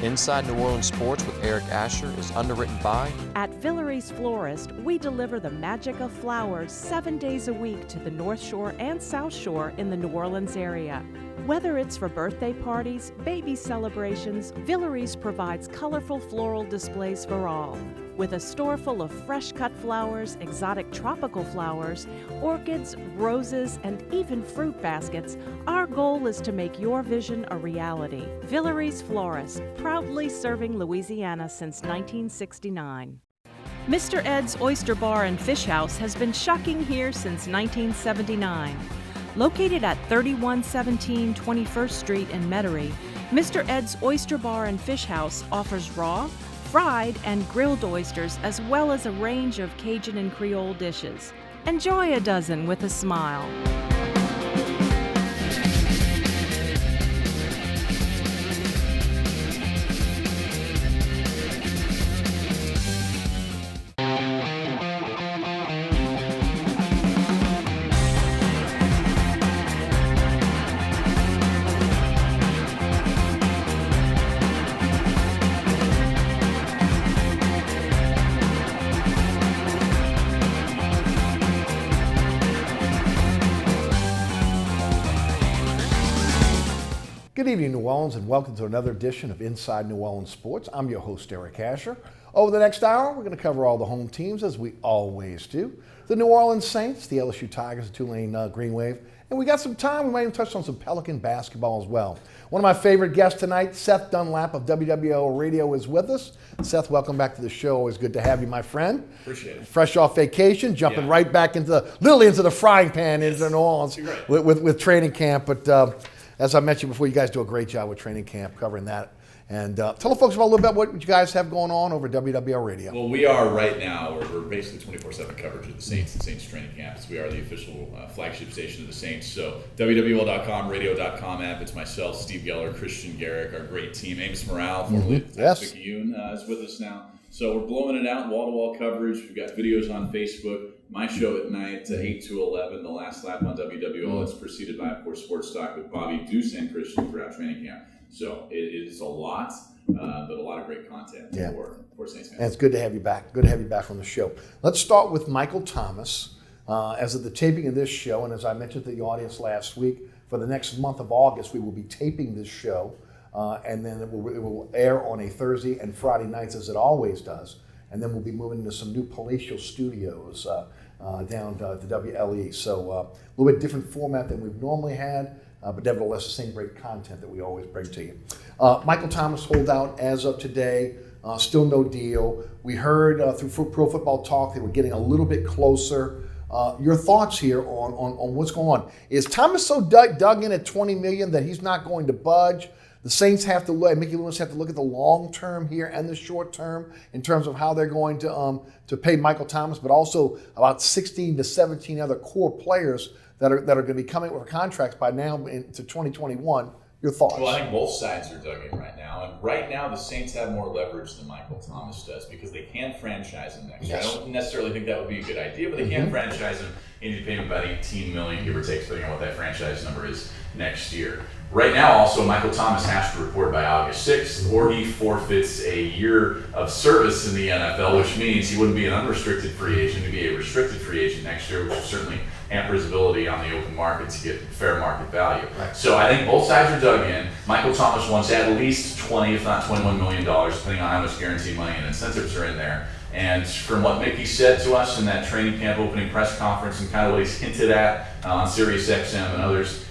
Inside New Orleans Sports with Eric Asher is underwritten by... At Villere's Florist, we deliver the magic of flowers 7 days a week to the North Shore and South Shore in the New Orleans area. Whether it's for birthday parties, baby celebrations, Villere's provides colorful floral displays for all. With a store full of fresh-cut flowers, exotic tropical flowers, orchids, roses, and even fruit baskets, our goal is to make your vision a reality. Villere's Florist, proudly serving Louisiana since 1969. Mr. Ed's Oyster Bar and Fish House has been shucking here since 1979. Located at 3117 21st Street in Metairie, Mr. Ed's Oyster Bar and Fish House offers raw, fried, and grilled oysters, as well as a range of Cajun and Creole dishes. Enjoy a dozen with a smile. Good evening, New Orleans, and welcome to another edition of Inside New Orleans Sports. I'm your host, Eric Asher. Over the next hour, we're going to cover all the home teams, as we always do. The New Orleans Saints, the LSU Tigers, the Tulane Green Wave, and we got some time. We might even touch on some Pelican basketball as well. One of my favorite guests tonight, Seth Dunlap of WWL Radio, is with us. Seth, welcome back to the show. Always good to have you, my friend. Appreciate it. Fresh off vacation, jumping right back literally into the frying pan into New Orleans with training camp. But as I mentioned before, you guys do a great job with training camp covering that. And tell the folks about a little bit what you guys have going on over at WWL Radio. Well, we are right now, we're basically 24/7 coverage of the Saints and Saints training camps. We are the official flagship station of the Saints. So WWL.com, radio.com app. It's myself, Steve Geller, Christian Garrick, our great team. Amos Morale, formerly Vicky Yoon, is with us now. So we're blowing it out, wall-to-wall coverage. We've got videos on Facebook. My show at night, 8 to 11, The Last Lap on WWL. It's preceded by, of course, Sports Talk with Bobby Deuce and Christian throughout training camp. So it is a lot, but a lot of great content for Saints fans. And it's good to have you back. Good to have you back on the show. Let's start with Michael Thomas. As of the taping of this show, and as I mentioned to the audience last week, for the next month of August, we will be taping this show, and then it will air on a Thursday and Friday nights, as it always does. And then we'll be moving into some new palatial studios down to the WLE. So a little bit different format than we've normally had, but nevertheless the same great content that we always bring to you. Michael Thomas holdout as of today, still no deal. We heard through Pro Football Talk they were getting a little bit closer. Your thoughts here on what's going on? Is Thomas so dug in at $20 million that he's not going to budge? The Saints have to look, Mickey Loomis have to look at the long term here and the short term in terms of how they're going to pay Michael Thomas, but also about 16 to 17 other core players that are going to be coming with contracts by now into 2021. Your thoughts? Well, I think both sides are dug in right now. And right now, the Saints have more leverage than Michael Thomas does because they can franchise him next year. I don't necessarily think that would be a good idea, but they can franchise him. You need to pay him about $18 million, give or take, depending on what that franchise number is next year. Right now, also, Michael Thomas has to report by August 6th, or he forfeits a year of service in the NFL, which means he wouldn't be an unrestricted free agent. He'd be a restricted free agent next year, which will certainly hamper his ability on the open market to get fair market value. Right. So I think both sides are dug in. Michael Thomas wants at least $20, if not $21 million, depending on how much guaranteed money and incentives are in there. And from what Mickey said to us in that training camp opening press conference and kind of what he's hinted at on Sirius XM and others,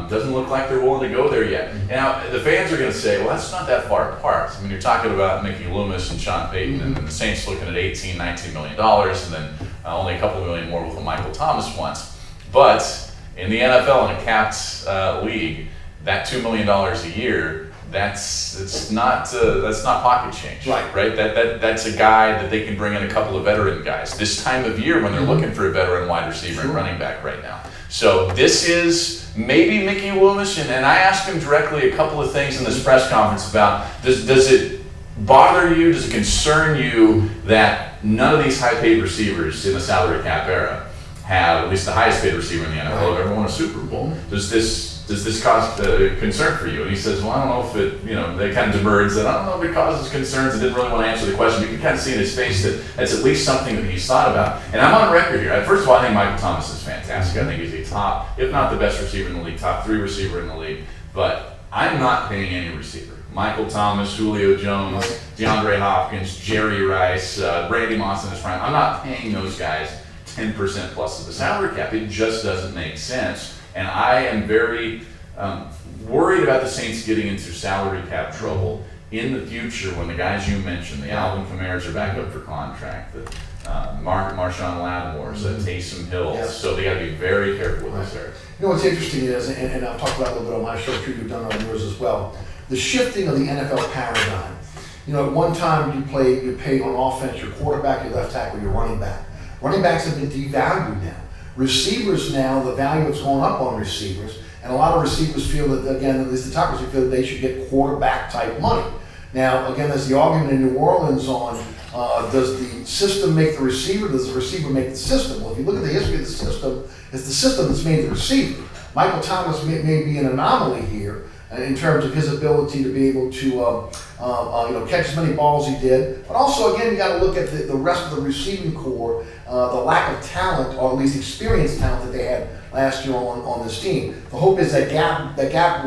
doesn't look like they're willing to go there yet. Now, the fans are going to say, well, that's not that far apart. I mean, you're talking about Mickey Loomis and Sean Payton and the Saints looking at $18, $19 million, and then only a couple of million more with what Michael Thomas wants. But in the NFL, in a capped league, that $2 million a year, that's not pocket change, right? That's a guy that they can bring in a couple of veteran guys this time of year when they're looking for a veteran wide receiver and running back right now. So this is maybe Mickey Loomis, and I asked him directly a couple of things in this press conference about does it bother you, does it concern you that none of these high-paid receivers in the salary cap era have, at least the highest paid receiver in the NFL, have ever won a Super Bowl? Does this does this cause concern for you? And he says, well, I don't know if it, they kind of demurred and said, I don't know if it causes concerns, and didn't really want to answer the question. But you can kind of see in his face that that's at least something that he's thought about. And I'm on record here. First of all, I think Michael Thomas is fantastic. I think he's a top, if not the best receiver in the league, top 3 receiver in the league. But I'm not paying any receiver. Michael Thomas, Julio Jones, DeAndre Hopkins, Jerry Rice, Randy Moss in his prime. I'm not paying those guys 10% plus of the salary cap. It just doesn't make sense. And I am very worried about the Saints getting into salary cap trouble in the future when the guys you mentioned, the Alvin Kamara's are back up for contract, the Marshawn Lattimore's, Taysom Hill. Yes. So they got to be very careful with this area. What's interesting is, and I've talked about it a little bit on my show, too, you've done it on yours as well, the shifting of the NFL paradigm. At one time you pay on offense your quarterback, your left tackle, your running back. Running backs have been devalued now. Receivers now, the value has gone up on receivers, and a lot of receivers feel that, again, at least the top receivers feel that they should get quarterback-type money. Now, again, there's the argument in New Orleans on does the system make the receiver, does the receiver make the system? Well, if you look at the history of the system, it's the system that's made the receiver. Michael Thomas may be an anomaly here in terms of his ability to be able to catch as many balls as he did. But also, again, you got to look at the rest of the receiving core, the lack of talent, or at least experienced talent that they had last year on this team. The hope is that gap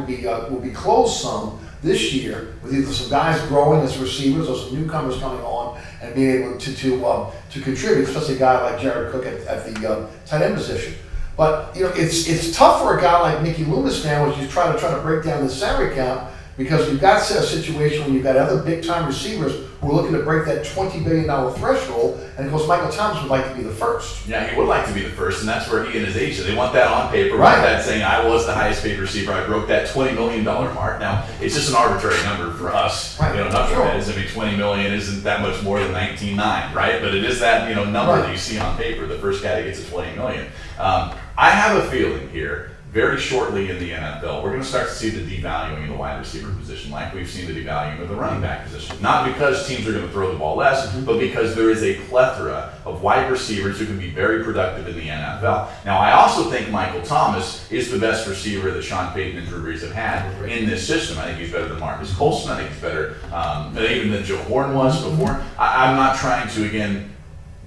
will be closed some this year with either some guys growing as receivers or some newcomers coming on and being able to contribute, especially a guy like Jared Cook at the tight end position. But it's tough for a guy like Mickey Loomis now as you try to break down the salary cap, because you've got a situation where you've got other big time receivers who are looking to break that $20 billion threshold, and of course Michael Thomas would like to be the first. Yeah, he would like to be the first, and that's where he and his agent, they want that on paper, right? That saying, I was the highest paid receiver, I broke that $20 million mark. Now, it's just an arbitrary number for us, right? Knuckleheads. I mean, $20 million isn't that much more than 19.9, right? But it is that number that you see on paper, the first guy that gets a $20 million. I have a feeling here, very shortly in the NFL, we're going to start to see the devaluing of the wide receiver position, like we've seen the devaluing of the running back position. Not because teams are going to throw the ball less, but because there is a plethora of wide receivers who can be very productive in the NFL. Now, I also think Michael Thomas is the best receiver that Sean Payton and Drew Brees have had in this system. I think he's better than Marcus Colston. I think he's better even than Joe Horn was before. I'm not trying to, again,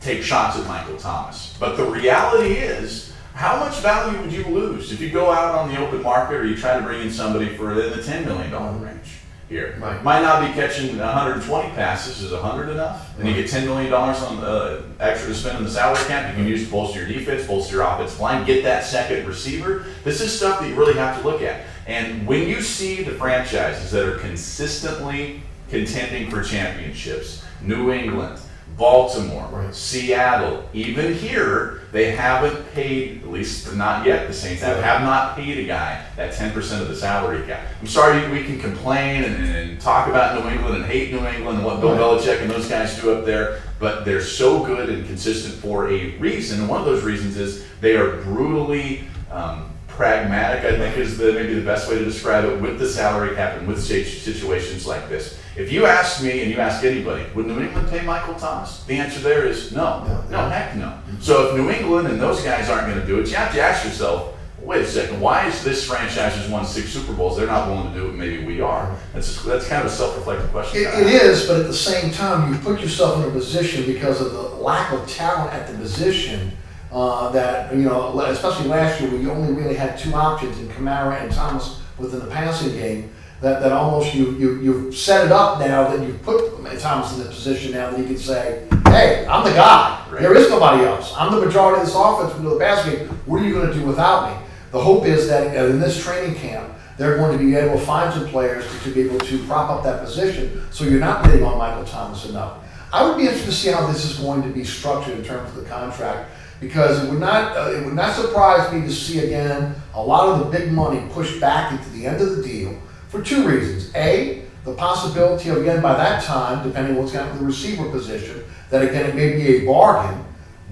take shots at Michael Thomas. But the reality is, how much value would you lose if you go out on the open market or you try to bring in somebody for in the $10 million range here? Right. Might not be catching 120 passes. Is 100 enough? And you get $10 million on extra to spend in the salary cap. You can use to bolster your defense, bolster your offensive line, get that second receiver. This is stuff that you really have to look at. And when you see the franchises that are consistently contending for championships, New England, Baltimore, Seattle, even here, they haven't paid, at least not yet, the Saints have not paid a guy that 10% of the salary cap. I'm sorry, we can complain and talk about New England and hate New England and what Bill Belichick and those guys do up there, but they're so good and consistent for a reason. And one of those reasons is they are brutally pragmatic, I think is maybe the best way to describe it, with the salary cap and with situations like this. If you ask me and you ask anybody, would New England pay Michael Thomas? The answer there is no. Heck no. So if New England and those guys aren't going to do it, you have to ask yourself, wait a second, why is this franchise has won 6 Super Bowls? They're not willing to do it, maybe we are. That's kind of a self-reflective question. It is, but at the same time, you put yourself in a position because of the lack of talent at the position that, especially last year, where you only really had 2 options in Kamara and Thomas within the passing game. That almost you've set it up now that you've put Thomas in the position now that he can say, hey, I'm the guy. Right. There is nobody else. I'm the majority of this offense with the passing game. What are you going to do without me? The hope is that in this training camp, they're going to be able to find some players to be able to prop up that position so you're not hitting on Michael Thomas enough. I would be interested to see how this is going to be structured in terms of the contract, because it would not surprise me to see again a lot of the big money pushed back into the end of the deal. For 2 reasons. A, the possibility of, again, by that time, depending on what's going to happen with the receiver position, that again, it may be a bargain.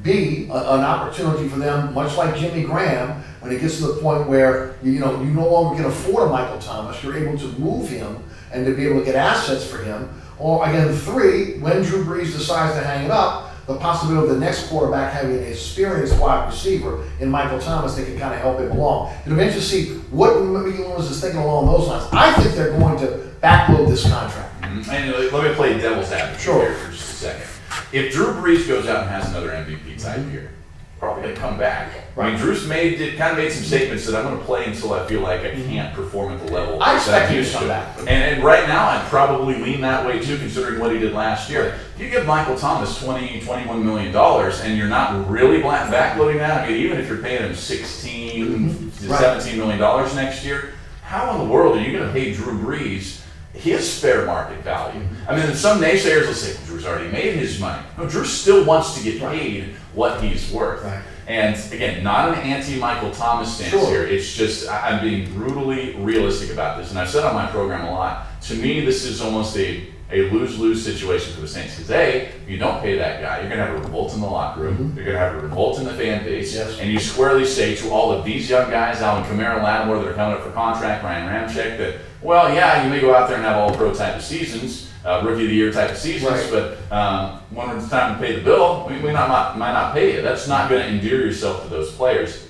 B, an opportunity for them, much like Jimmy Graham, when it gets to the point where you no longer can afford a Michael Thomas, you're able to move him and to be able to get assets for him. Or again, 3, when Drew Brees decides to hang it up, the possibility of the next quarterback having an experienced wide receiver in Michael Thomas that can kind of help him along. It'll be interesting to see what Mickey Loomis is thinking along those lines. I think they're going to backload this contract. Mm-hmm. And let me play devil's advocate here for just a second. If Drew Brees goes out and has another MVP type year, probably going to come back. Right. I mean, Drew's kind of made some statements that I'm going to play until I feel like I can't perform at the level I that expect I him used to come to. back. And right now, I'd probably lean that way too, considering what he did last year. If you give Michael Thomas $21 million and you're not really backloading that, I mean, even if you're paying him $16 to $17 million next year, how in the world are you going to pay Drew Brees his fair market value? I mean, some naysayers will say, well, Drew's already made his money. No, Drew still wants to get paid what he's worth. Right. And again, not an anti-Michael Thomas stance here. It's just, I'm being brutally realistic about this. And I've said on my program a lot, to me, this is almost a lose-lose situation for the Saints. Because A, if you don't pay that guy, you're going to have a revolt in the locker room. You're going to have a revolt in the fan base. Yes. And you squarely say to all of these young guys, Alvin Kamara, Lattimore, that are coming up for contract, Ryan Ramczyk, that, well, yeah, you may go out there and have all-pro type of seasons, rookie of the year type of seasons, Right. but when it's time to pay the bill, we might not pay you. That's not going to endear yourself to those players.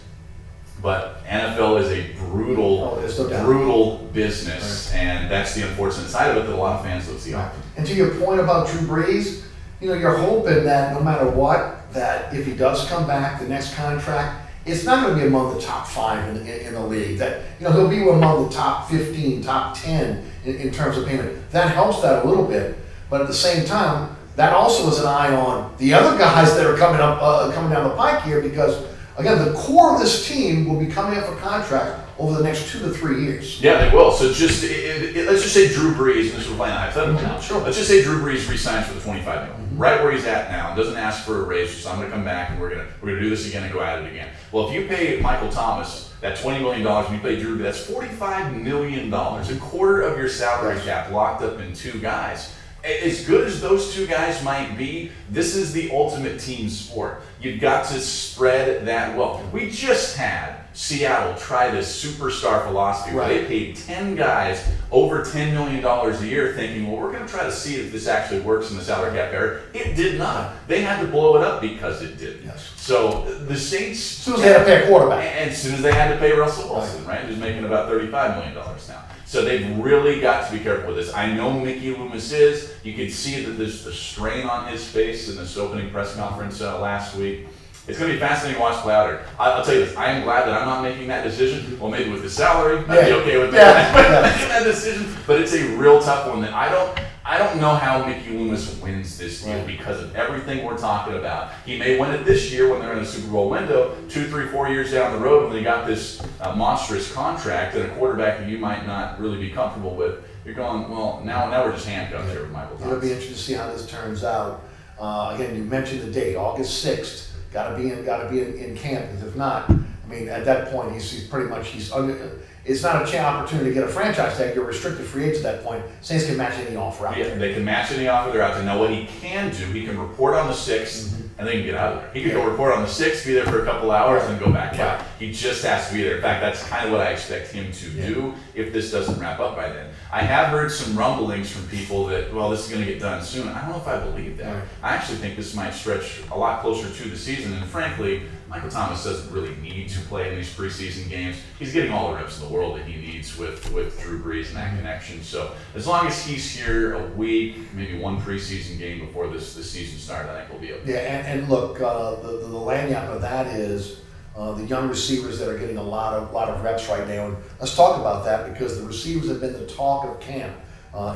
But NFL is a brutal business, and that's the unfortunate side of it that a lot of fans don't see often. And to your point about Drew Brees, you're hoping that no matter what, that if he does come back, the next contract, it's not going to be among the top 5 in the league. That he'll be among the top 15, top 10 in terms of payment. That helps that a little bit, but at the same time, that also is an eye on the other guys that are coming down the pike here, because again, the core of this team will be coming up for contract over the next 2 to 3 years. Yeah, they will. So let's just say Drew Brees, and this will play hypothetical now. Sure. Let's just say Drew Brees resigns for the $25 million, right where he's at now, doesn't ask for a raise. So I'm going to come back and we're gonna do this again and go at it again. Well, if you pay Michael Thomas that $20 million and you pay Drew, that's $45 million, a quarter of your salary cap locked up in 2 guys. As good as those 2 guys might be, this is the ultimate team sport. You've got to spread that wealth. We just had Seattle try this superstar philosophy where they paid 10 guys over $10 million a year thinking, well, we're going to try to see if this actually works in the salary cap area. It did not. They had to blow it up because it did. Yes. So the Saints... As soon as they had to pay a quarterback. And as soon as they had to pay Russell Wilson, right? Who's making about $35 million now. So they've really got to be careful with this. I know Mickey Loomis is. You can see that there's the strain on his face in this opening press conference last week. It's going to be fascinating to watch play out here. I'll tell you this, I am glad that I'm not making that decision. Well, maybe with the salary, I'd be okay with making that decision. But it's a real tough one that I don't know how Mickey Loomis wins this deal because of everything we're talking about. He may win it this year when they're in the Super Bowl window, 2, 3, 4 years down the road when they got this monstrous contract and a quarterback that you might not really be comfortable with. You're going, well, now we're just handcuffed here with Michael Thomas. It'll be interesting to see how this turns out. Again, you mentioned the date, August 6th. Got to be in camp, because if not, I mean, at that point it's not a opportunity to get a franchise tag. You're a restricted free agent at that point. Saints can match any offer out there. They can match any offer they're out there. Now, what he can do, he can report on the 6th, and then he can get out of there. He can go report on the 6th, be there for a couple hours, and go back out. He just has to be there. In fact, that's kind of what I expect him to do if this doesn't wrap up by then. I have heard some rumblings from people that, well, this is going to get done soon. I don't know if I believe that. Right. I actually think this might stretch a lot closer to the season, and frankly, Michael Thomas doesn't really need to play in these preseason games. He's getting all the reps in the world that he needs with Drew Brees and that connection. So as long as he's here a week, maybe 1 preseason game before this season starts, I think we'll be okay. Yeah, and look, the lanyard of that is the young receivers that are getting a lot of reps right now. And let's talk about that, because the receivers have been the talk of camp.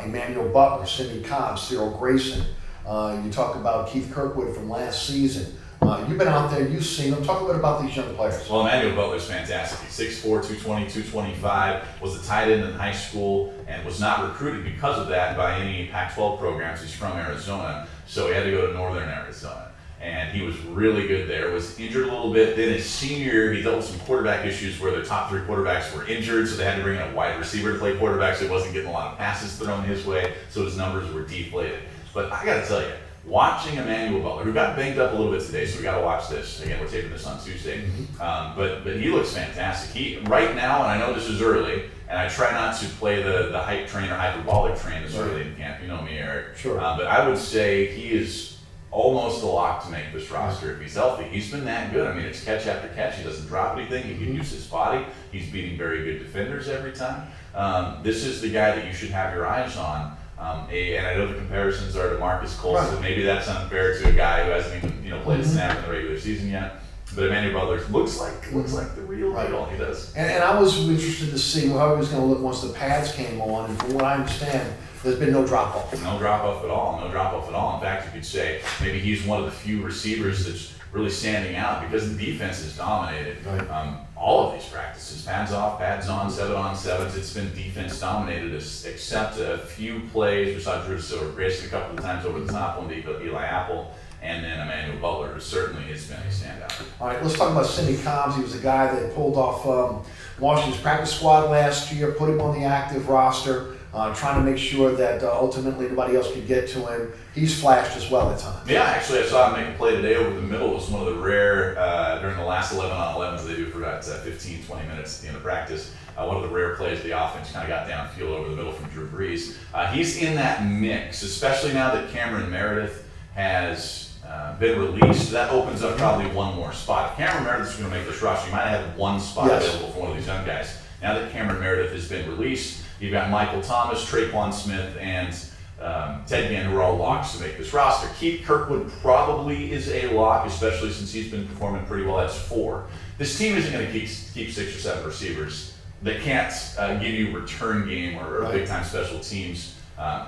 Emmanuel Butler, Sidney Cobb, Cyril Grayson. You talk about Keith Kirkwood from last season. You've been out there, you've seen them. Talk a bit about these young players. Well, Emmanuel Butler's fantastic. He's 6'4", 220, 225, was a tight end in high school and was not recruited because of that by any Pac-12 programs. He's from Arizona, so he had to go to Northern Arizona. And he was really good there, was injured a little bit. Then his senior year, he dealt with some quarterback issues where the top 3 quarterbacks were injured, so they had to bring in a wide receiver to play quarterback, so he wasn't getting a lot of passes thrown his way, so his numbers were deflated. But I got to tell you, watching Emmanuel Butler, who got banged up a little bit today, so we got to watch this. Again, we're taping this on Tuesday. But he looks fantastic. He right now, and I know this is early, and I try not to play the hype train or hyperbolic train this early in camp. You know me, Eric. Sure. But I would say he is almost a lock to make this roster if he's healthy. He's been that good. I mean, it's catch after catch. He doesn't drop anything. He can use his body. He's beating very good defenders every time. This is the guy that you should have your eyes on. And I know the comparisons are to Marcus Colston. Right. Maybe that's unfair to a guy who hasn't even played a snap in the regular season yet. But Emmanuel Butler looks like the real deal. He does. And I was interested to see how he was going to look once the pads came on. And from what I understand, there's been no drop off. No drop off at all. No drop off at all. In fact, you could say maybe he's one of the few receivers that's really standing out because the defense has dominated all of these practices. Pads off, pads on, 7-on-7s. It's been defense dominated, except a few plays. We saw Drew Silver Grayson a couple of times over the top on Eli Apple. And then Emmanuel Butler certainly has been a standout. All right, let's talk about Cindy Cobbs. He was a guy that pulled off Washington's practice squad last year, put him on the active roster, trying to make sure that ultimately nobody else could get to him. He's flashed as well at times. Yeah, actually, I saw him make a play today over the middle. It was one of the rare, during the last 11-on-11s they do for about 15, 20 minutes at the end of practice. One of the rare plays the offense kind of got downfield over the middle from Drew Brees. He's in that mix, especially now that Cameron Meredith has been released. That opens up probably one more spot. If Cameron Meredith's going to make this roster, you might have had one spot available for one of these young guys. Now that Cameron Meredith has been released, you've got Michael Thomas, Traquan Smith, and Ted Ginn, who are all locks to make this roster. Keith Kirkwood probably is a lock, especially since he's been performing pretty well. That's 4. This team isn't going to keep 6 or 7 receivers that can't give you return game or big-time special teams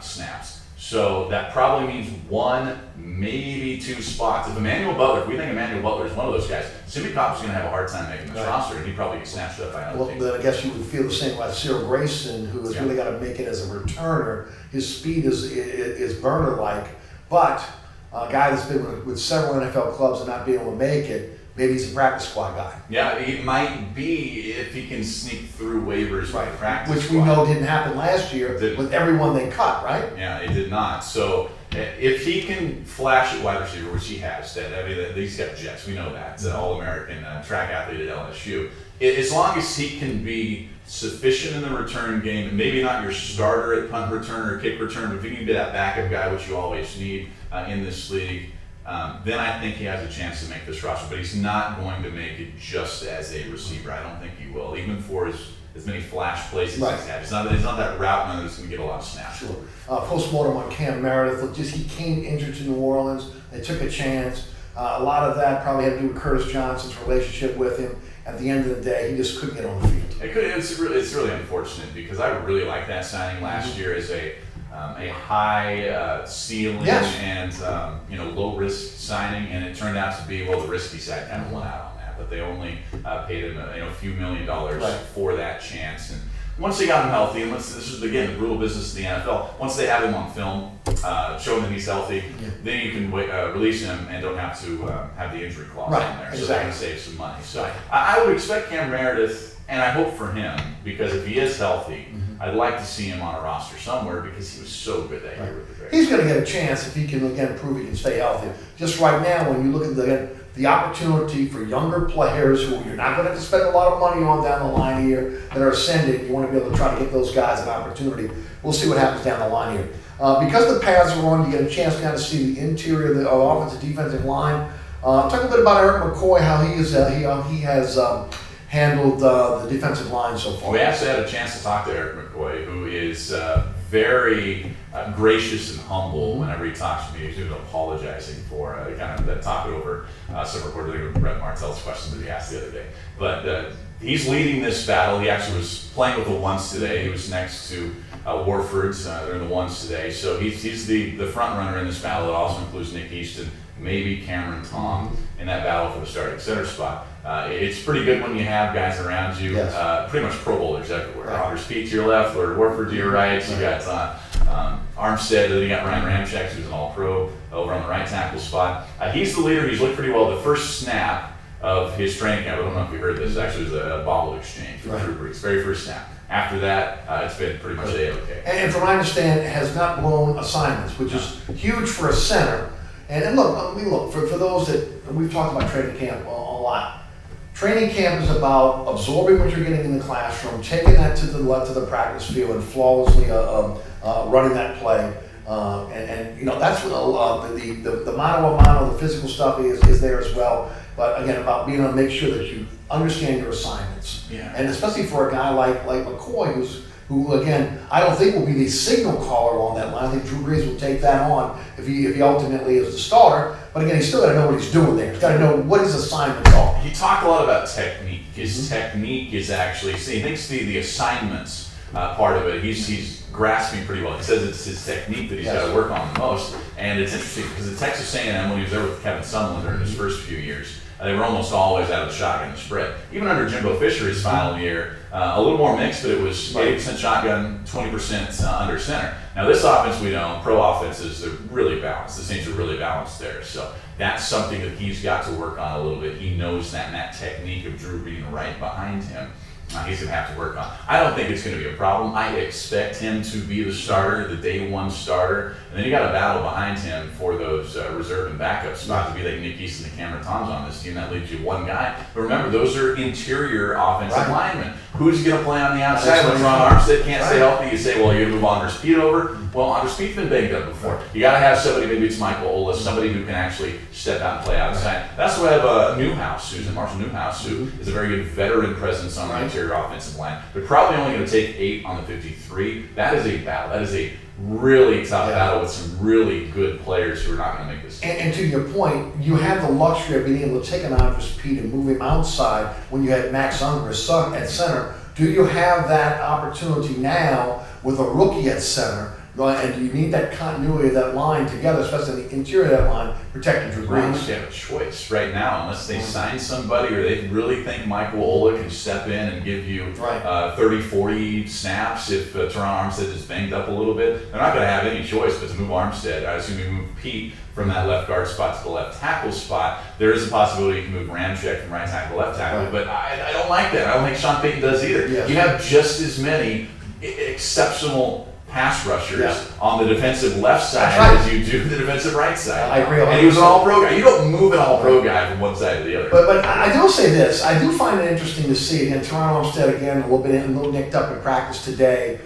snaps. So that probably means 1, maybe 2 spots. If we think Emmanuel Butler is one of those guys, Cindy Cobbs is going to have a hard time making this roster, and he'd probably get snatched up by another team. Then I guess you would feel the same about Cyril Grayson, who has really got to make it as a returner. His speed is burner-like, but a guy that's been with several NFL clubs and not being able to make it, maybe he's a practice squad guy. Yeah, he might be if he can sneak through waivers by practice Which squad. we know didn't happen last year with everyone they cut, right? Yeah, it did not. So if he can flash at wide receiver, which he has, he's got jets, we know that. All-American track athlete at LSU. As long as he can be sufficient in the return game, and maybe not your starter at punt return or kick return, but if he can be that backup guy, which you always need in this league, then I think he has a chance to make this roster. But he's not going to make it just as a receiver. I don't think he will, even for as many flash plays as he's had. He's not that route runner that's going to get a lot of snaps. Sure. Postmortem on Cam Meredith. He came injured to New Orleans. They took a chance. A lot of that probably had to do with Curtis Johnson's relationship with him. At the end of the day, he just couldn't get on the field. It's really unfortunate because I really liked that signing last year as a high ceiling and low risk signing, and it turned out to be the risky side kind of won out on that. But they only paid him a few $1 million for that chance. And once they got him healthy, and this is again the brutal business of the NFL. Once they have him on film, show him that he's healthy, then you can release him and don't have to have the injury clause in there. So they're going to save some money. So I would expect Cam Meredith, and I hope for him, because if he is healthy, I'd like to see him on a roster somewhere because he was so good that year with the Bears. He's going to get a chance if he can again prove he can stay healthy. Just right now, when you look at the opportunity for younger players who you're not going to have to spend a lot of money on down the line here that are ascending, you want to be able to try to get those guys an opportunity. We'll see what happens down the line here. Because the pads are on, you get a chance to kind of see the interior of the offensive defensive line. Talk a bit about Eric McCoy, how he has handled the defensive line so far. We actually had a chance to talk to Eric McCoy, who is very gracious and humble whenever he talks to me. He's even apologizing for kind of talking over some recording with Brett Martell's question that he asked the other day. But he's leading this battle. He actually was playing with the ones today. He was next to Warford's. They're in the ones today. So he's the front runner in this battle. It also includes Nick Easton, maybe Cameron Tom in that battle for the starting center spot. It's pretty good when you have guys around you, pretty much Pro Bowlers everywhere. Anders Pete to your left, Lord Warford to your right. You got Armstead, then you got Ryan Ramczyk, who's an All-Pro over on the right tackle spot. He's the leader. He's looked pretty well. The first snap of his training camp, I don't know if you heard this, actually was a bobble exchange with Drew Brees. Very first snap. After that, it's been pretty much A-okay. And from what I understand, has not blown assignments, which is huge for a center. And look, for those that, we've talked about training camp a lot. Training camp is about absorbing what you're getting in the classroom, taking that to the practice field and flawlessly running that play. And that's what the mano a mano, the physical stuff is there as well. But again, about being able to make sure that you understand your assignments. Yeah. And especially for a guy like McCoy, who again, I don't think will be the signal caller on that line. I think Drew Brees will take that on if he ultimately is the starter. But again, he's still got to know what he's doing there. He's got to know what his assignments are. He talked a lot about technique. His technique is actually, he thinks the assignments part of it, he's grasping pretty well. He says it's his technique that he's got to work on the most. And it's interesting because at Texas A&M, when he was there with Kevin Sumlin during his first few years, they were almost always out of the shotgun and spread. Even under Jimbo Fisher, his final year, a little more mixed, but it was 80% shotgun, 20% under center. Now this offense pro offenses, they're really balanced. The Saints are really balanced there. So that's something that he's got to work on a little bit. He knows that, and that technique of Drew being right behind him, he's going to have to work on. I don't think it's going to be a problem. I expect him to be the starter, the day one starter. And then you got a battle behind him for those reserve and backup spots to be like Nick Easton and Cameron Thomas on this team. That leaves you one guy. But remember, those are interior offensive linemen. Who's going to play on the outside when Ron Armstead can't stay healthy? You say, well, you're going to move Andres Pete over. Well, Andres Pete's been banged up before. You got to have somebody, maybe it's Michael Ola, somebody who can actually step out and play outside. That's why I have Marshall Newhouse, who is a very good veteran presence on the interior offensive line. They're probably only going to take 8 on the 53. That is a battle. That is a really tough battle with some really good players who are not going to make this team. And to your point, you have the luxury of being able to take an Andres Pete and move him outside when you had Max Unger at center. Do you have that opportunity now with a rookie at center? And do you need that continuity of that line together, especially in the interior of that line, protecting Drew Brees? They have a choice right now, unless they sign somebody or they really think Michael Ola can step in and give you 30, 40 snaps if Teron Armstead is banged up a little bit. They're not going to have any choice but to move Armstead. I assume you move Pete from that left guard spot to the left tackle spot. There is a possibility you can move Ramczyk from right tackle to left tackle, but I don't like that. I don't think Sean Payton does either. Yes. You have just as many exceptional pass rushers on the defensive left side as you do the defensive right side. I agree. And he was an all-pro guy. You don't move an all-pro guy from one side to the other. But I do say this. I do find it interesting to see, again, Teron Armstead, again, a little nicked up in practice today.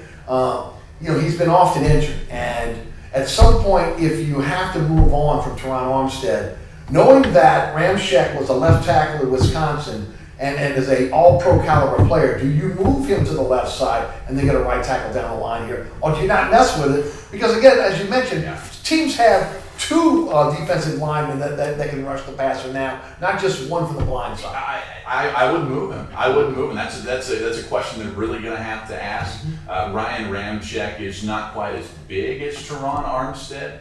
He's been often injured. And at some point, if you have to move on from Teron Armstead, knowing that Ramczyk was a left tackle in Wisconsin, and is a all-pro caliber player, do you move him to the left side and then get a right tackle down the line here? Or do you not mess with it? Because again, as you mentioned, teams have 2 defensive linemen that can rush the passer now, not just one from the blind side. I would move him. I wouldn't move him. That's a question they're really going to have to ask. Ryan Ramczyk is not quite as big as Teron Armstead.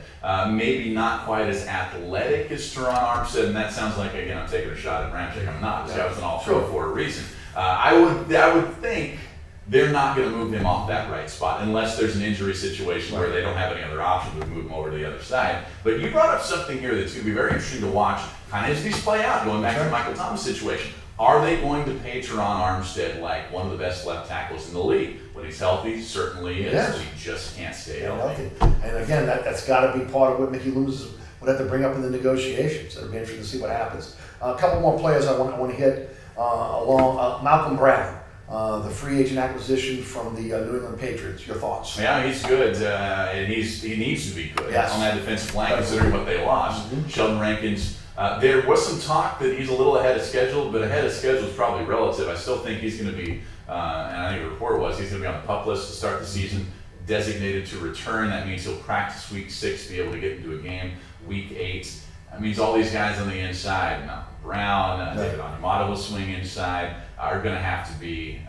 Maybe not quite as athletic as Teron Armstead, and that sounds like, again, I'm taking a shot at Ramczyk. I'm not. This guy was an all-pro for a reason. I would think they're not going to move him off that right spot unless there's an injury situation where they don't have any other option to move him over to the other side. But you brought up something here that's going to be very interesting to watch, kind of as these play out, going back to the Michael Thomas situation. Are they going to pay Teron Armstead like one of the best left tackles in the league? When he's healthy, certainly is. Yes. He just can't stay healthy. And again, that's got to be part of what Mickey Loomis would have to bring up in the negotiations. It'll be interesting to see what happens. A couple more players I want to hit along. Malcolm Brown, the free agent acquisition from the New England Patriots. Your thoughts? Yeah, he's good, and he needs to be good on that defensive line, considering what they lost. Sheldon Rankins. There was some talk that he's a little ahead of schedule, but ahead of schedule is probably relative. I still think he's going to be, and I think the report was, he's going to be on the PUP list to start the season, designated to return. That means he'll practice week 6 to be able to get into a game week 8. That means all these guys on the inside, Malcolm Brown, David Onyemata will swing inside, are going to have to be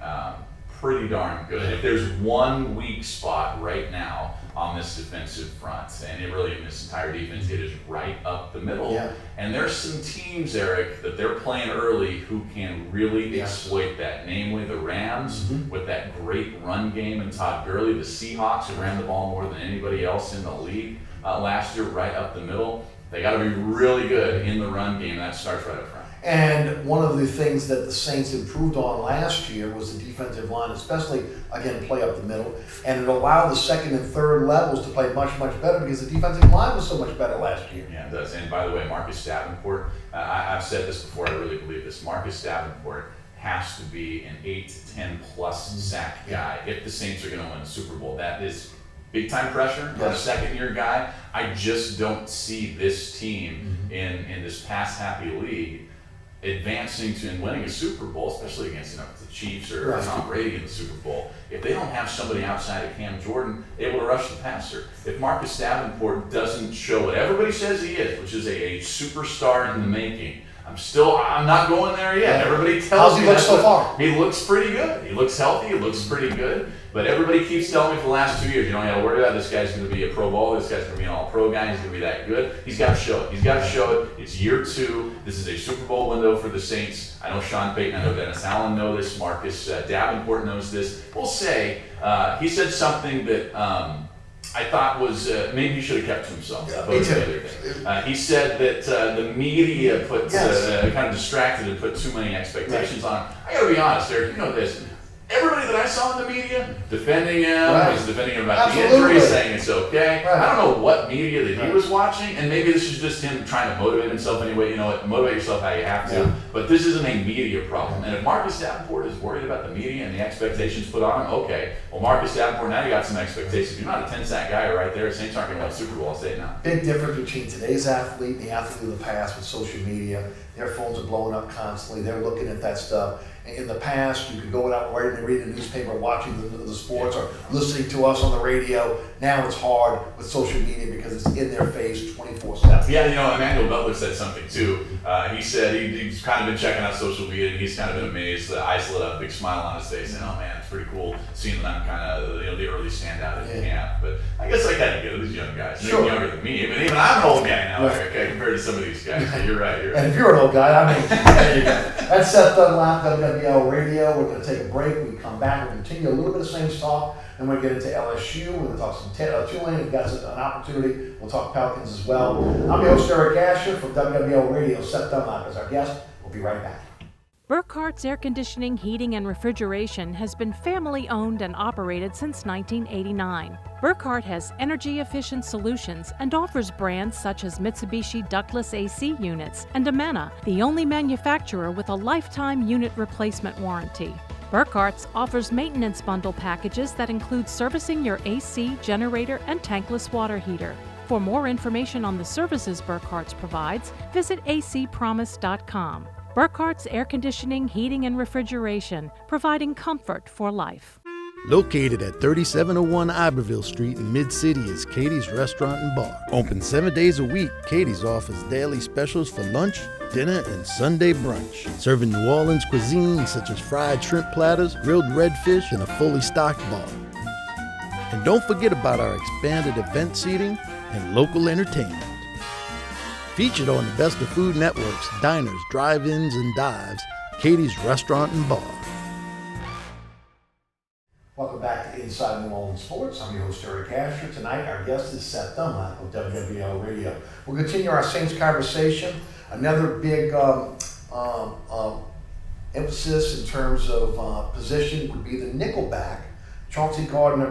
pretty darn good. If there's one weak spot right now on this defensive front, and it really in this entire defense, it is right up the middle. And there's some teams, Eric, that they're playing early who can really exploit that, namely the Rams with that great run game and Todd Gurley, the Seahawks who ran the ball more than anybody else in the league last year, right up the middle. They got to be really good in the run game. That starts right up front. And one of the things that the Saints improved on last year was the defensive line, especially, again, play up the middle. And it allowed the second and third levels to play much, much better because the defensive line was so much better last year. Yeah, it does. And by the way, Marcus Davenport, I've said this before, I really believe this. Marcus Davenport has to be an 8 to 10 plus sack guy if the Saints are going to win the Super Bowl. That is big time pressure on a second-year guy. I just don't see this team in this pass-happy league advancing to and winning a Super Bowl, especially against the Chiefs or Tom Brady in the Super Bowl, if they don't have somebody outside of Cam Jordan able to rush the passer. If Marcus Davenport doesn't show what everybody says he is, which is a superstar in the making, I'm not going there yet. Everybody tells me he looks so far. He looks pretty good. He looks healthy. He looks pretty good. But everybody keeps telling me for the last 2 years, you don't have to worry about it. This guy's going to be a Pro Bowler. This guy's going to be an All-Pro guy. He's going to be that good. He's got to show it. He's got to show it. It's year 2. This is a Super Bowl window for the Saints. I know Sean Payton. I know Dennis Allen know this. Marcus Davenport knows this. We'll say he said something that I thought was maybe he should have kept to himself. Me too. He said that the media put kind of distracted and put too many expectations on him. I got to be honest, Eric. You know this. Everybody that I saw in the media defending him, was defending him about the injury, saying it's okay. I don't know what media that he was watching, and maybe this is just him trying to motivate himself anyway. You know what? Motivate yourself how you have to. But this isn't a media problem. And if Marcus Davenport is worried about the media and the expectations put on him, okay. Well, Marcus Davenport, now you got some expectations. You're not a 10-sack guy right there. Saints aren't going to win Super Bowl. I'll say it now. Big difference between today's athlete and the athlete of the past with social media. Their phones are blowing up constantly. They're looking at that stuff. In the past, you could go out and read the newspaper, watching the sports, or listening to us on the radio. Now it's hard with social media because it's in their face 24/7. Yeah, Emmanuel Butler said something too. He said he's kind of been checking out social media, and he's kind of been amazed. The eyes lit up, big smile on his face, and oh man, it's pretty cool seeing that I'm kind of the early standout in camp. But I guess I kind of get it. These young guys, they're younger than me. Even I'm an old guy now, okay, compared to some of these guys. So you're right. And if you're an old guy, I mean, there you go. That's Seth Dunlap, WLAE Radio. We're going to take a break. When we come back, we'll continue a little bit of Saints talk. Then we'll get into LSU. We're going to talk some Tulane. We've got an opportunity. We'll talk Pelicans as well. I'm your host, Eric Asher from WLAE Radio. Seth Dunlap is our guest. We'll be right back. Burkhart's Air Conditioning, Heating, and Refrigeration has been family-owned and operated since 1989. Burkhart has energy-efficient solutions and offers brands such as Mitsubishi ductless AC units and Amana, the only manufacturer with a lifetime unit replacement warranty. Burkhart's offers maintenance bundle packages that include servicing your AC, generator, and tankless water heater. For more information on the services Burkhart's provides, visit acpromise.com. Burkhart's Air Conditioning, Heating, and Refrigeration, providing comfort for life. Located at 3701 Iberville Street in Mid-City is Katie's Restaurant and Bar. Open 7 days a week, Katie's offers daily specials for lunch, dinner, and Sunday brunch. Serving New Orleans cuisine such as fried shrimp platters, grilled redfish, and a fully stocked bar. And don't forget about our expanded event seating and local entertainment. Featured on the Best of Food Network's diners, drive-ins, and dives, Katie's Restaurant and Bar. Welcome back to Inside New Orleans Sports. I'm your host, Eric Asher. Tonight, our guest is Seth Dunlap of WLAE Radio. We'll continue our Saints conversation. Another big emphasis in terms of position would be the nickelback. Chauncey Gardner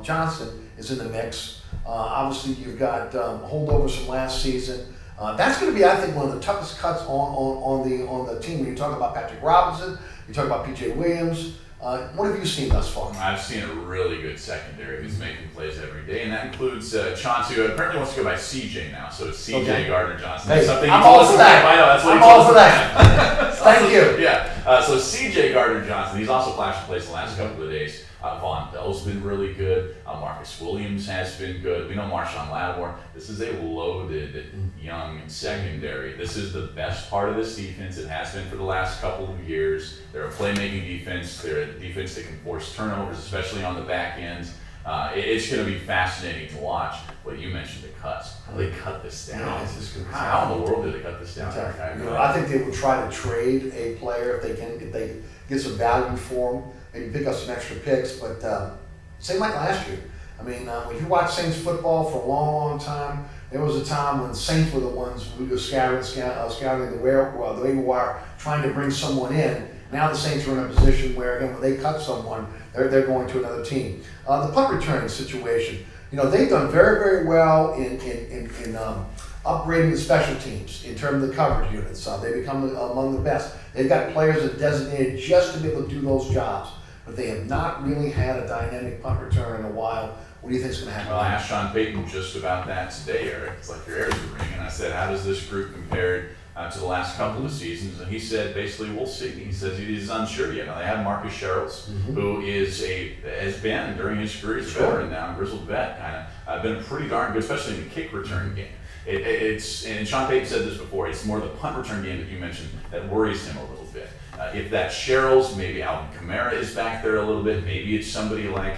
Johnson is in the mix. Obviously, you've got holdovers from last season. That's going to be, I think, one of the toughest cuts on the team. When you talk about Patrick Robinson, you talk about P.J. Williams. What have you seen thus far? I've seen a really good secondary who's making plays every day, and that includes Chauncey, who apparently wants to go by CJ now, so it's CJ Gardner Johnson. Hey, something I'm all for that. I know, that's what I'm all for that. Thank you. Yeah, so CJ Gardner Johnson, he's also flashed plays the last couple of days. Von Bell's been really good. Marcus Williams has been good. We know Marshawn Lattimore. This is a loaded young secondary. This is the best part of this defense. It has been for the last couple of years. They're a playmaking defense. They're a defense that can force turnovers, especially on the back end. It's going to be fascinating to watch. What you mentioned, the cuts. How do they cut this down? Yeah, it's just how in the world do they cut this down? I think they will try to trade a player if they get some value for him. Maybe pick up some extra picks, but same like last year. I mean, when you watch Saints football for a long, long time, there was a time when Saints were the ones who were scouting the waiver wire, trying to bring someone in. Now the Saints are in a position where, again, when they cut someone, they're going to another team. The punt returning situation, they've done very, very well in upgrading the special teams in terms of the coverage units. They become among the best. They've got players that are designated just to be able to do those jobs. but they have not really had a dynamic punt return in a while. What do you think is going to happen? Well, I asked Sean Payton just about that today, Eric. It's like your ears are ringing. I said, how does this group compare to the last couple of seasons? And he said, basically, we'll see. He says he's unsure yet. Now, they have Marcus Sherrills, who has been, during his career, as a veteran now, grizzled vet, kind of, been pretty darn good, especially in the kick return game. And Sean Payton said this before, it's more the punt return game that you mentioned that worries him a little bit. If that's Sherrills, maybe Alvin Kamara is back there a little bit, maybe it's somebody like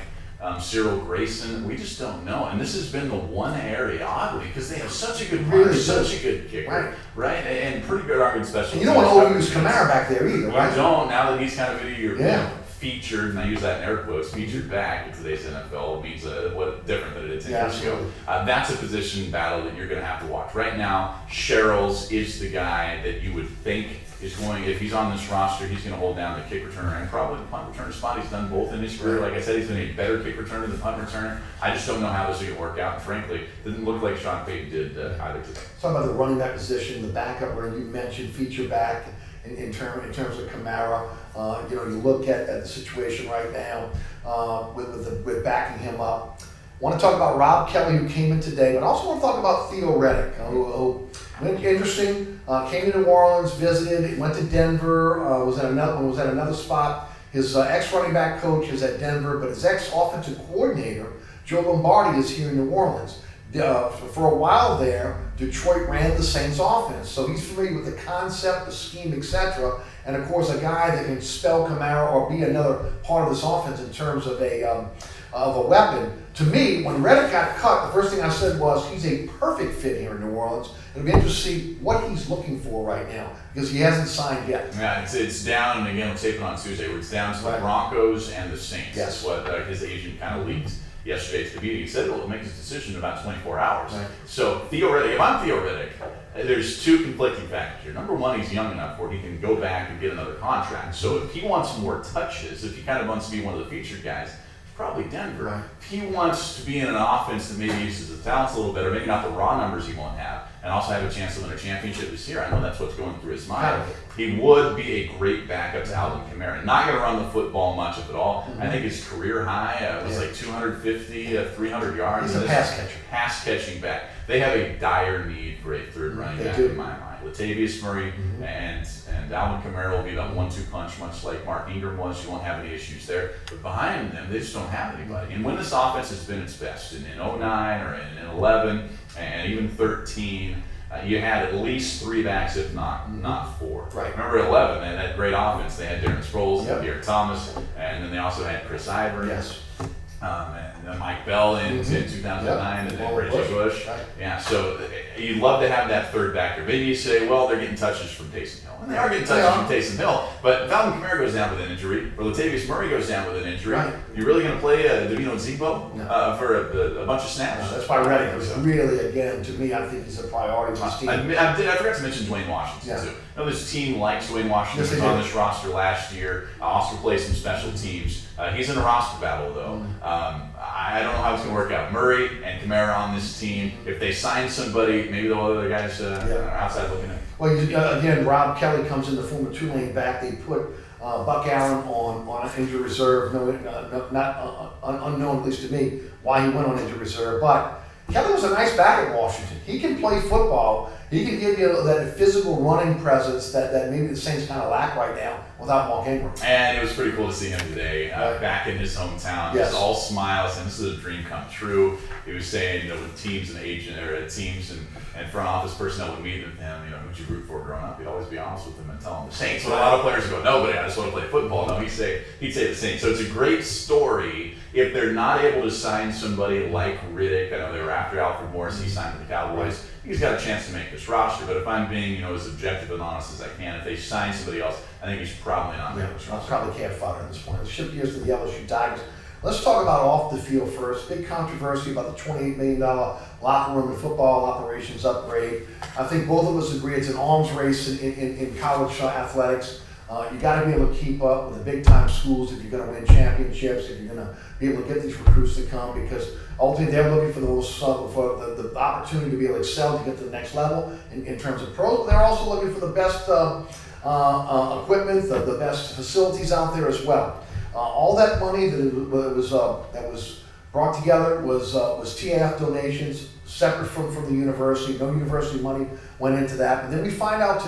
Cyril Grayson, we just don't know. And this has been the one area, oddly, because they have such a good punter, such a good kicker, right? And pretty good arm special. And you don't want to overuse Kamara back there either, right? You don't, now that he's kind of featured, and I use that in air quotes, featured back in today's NFL means what different than it did 10 years ago. That's a position battle that you're going to have to watch. Right now, Sherrills is the guy that you would think is going, if he's on this roster, he's going to hold down the kick returner and probably the punt returner spot. He's done both in his career. Like I said, he's been a better kick returner than punt returner. I just don't know how this is going to work out. And frankly, it didn't look like Sean Payton did either today. Talk about the running back position, the backup runner you mentioned, feature back in terms of Kamara. You look at the situation right now with backing him up. I want to talk about Rob Kelly, who came in today, but I also want to talk about Theo Riddick, who interesting. Came to New Orleans, visited, went to Denver, was at another spot. His ex-running back coach is at Denver, but his ex-offensive coordinator, Joe Lombardi, is here in New Orleans. For a while there, Detroit ran the Saints offense, so he's familiar with the concept, the scheme, etc. And of course, a guy that can spell Kamara or be another part of this offense in terms of a weapon. To me, when Riddick got cut, the first thing I said was he's a perfect fit here in New Orleans. It'll be interesting to see what he's looking for right now because he hasn't signed yet. Yeah, it's down, and again, we'll tape it on Tuesday, where it's down to the Broncos and the Saints. Yes. That's what his agent kind of leaked yesterday to the meeting. He said he'll make his decision in about 24 hours. Right. So Theo Riddick, if I'm Theo Riddick, there's two conflicting factors here. Number one, he's young enough where he can go back and get another contract. So if he wants more touches, if he kind of wants to be one of the featured guys, probably Denver. Right. If he wants to be in an offense that maybe uses his talents a little better, maybe not the raw numbers he won't have, and also have a chance to win a championship this year, I know that's what's going through his mind. He would be a great backup to Alvin Kamara. Not going to run the football much, if at all. I think his career high was like 250, 300 yards. He's a pass catcher. Pass catching back. They have a dire need for a third running back in my mind. Latavius Murray and Alvin Kamara will be that 1-2 punch, much like Mark Ingram was. You won't have any issues there. But behind them, they just don't have anybody. And when this offense has been its best, in 09 or in 11 and even 13, you had at least three backs, if not four. Right. Remember 11, they had that great offense. They had Darren Sproles, Derek Thomas, and then they also had Chris Ivory. Yes. And Mike Bell in 2009, and then Reggie Bush. Right. Yeah, so you'd love to have that third backer. Maybe you say, well, they're getting touches from Taysom Hill. And they are getting touches from Taysom Hill, but if Alvin Kamara goes down with an injury, or Latavius Murray goes down with an injury, you're really going to play Davino Zebo for a bunch of snaps? No, that's why Riddick was really, again, to me, I think he's a priority for this team. I forgot to mention Dwayne Washington, too. I know this team likes Dwayne Washington. He was on this roster last year. Also plays some special teams. He's in a roster battle, though. I don't know how it's going to work out. Murray and Kamara on this team. If they sign somebody, maybe the other guys are outside looking at. Well, again, Rob Kelly comes in the former Tulane back. They put Buck Allen on an injury reserve. Not unknown, at least to me, why he went on injury reserve. But Kelly was a nice back at Washington. He can play football. He can give you that physical running presence that maybe the Saints kind of lack right now without Mark Ingram. And it was pretty cool to see him today back in his hometown. Yes. Just all smiles, and this is a dream come true. He was saying, when teams and teams and front office personnel would meet with him, who'd you root for growing up? He'd always be honest with them and tell them the Saints. But a lot of players go, nobody, I just want to play football. No, he'd say the Saints. So it's a great story. If they're not able to sign somebody like Riddick, I know they were after Alfred Morris, he signed with the Cowboys. He's got a chance to make this roster, but if I'm being, as objective and honest as I can, if they sign somebody else, I think he's probably not making this roster. Probably can't fire at this point. Let's shift gears to the LSU Tigers. Let's talk about off the field first. Big controversy about the $28 million locker room and football operations upgrade. I think both of us agree it's an arms race in college athletics. You got to be able to keep up with the big time schools if you're going to win championships, if you're going to be able to get these recruits to come, because ultimately they're looking for the opportunity to be able to excel to get to the next level in terms of pros. They're also looking for the best equipment, the best facilities out there as well. All that money that was brought together was TAF donations, separate from the university. No university money went into that. And then we find out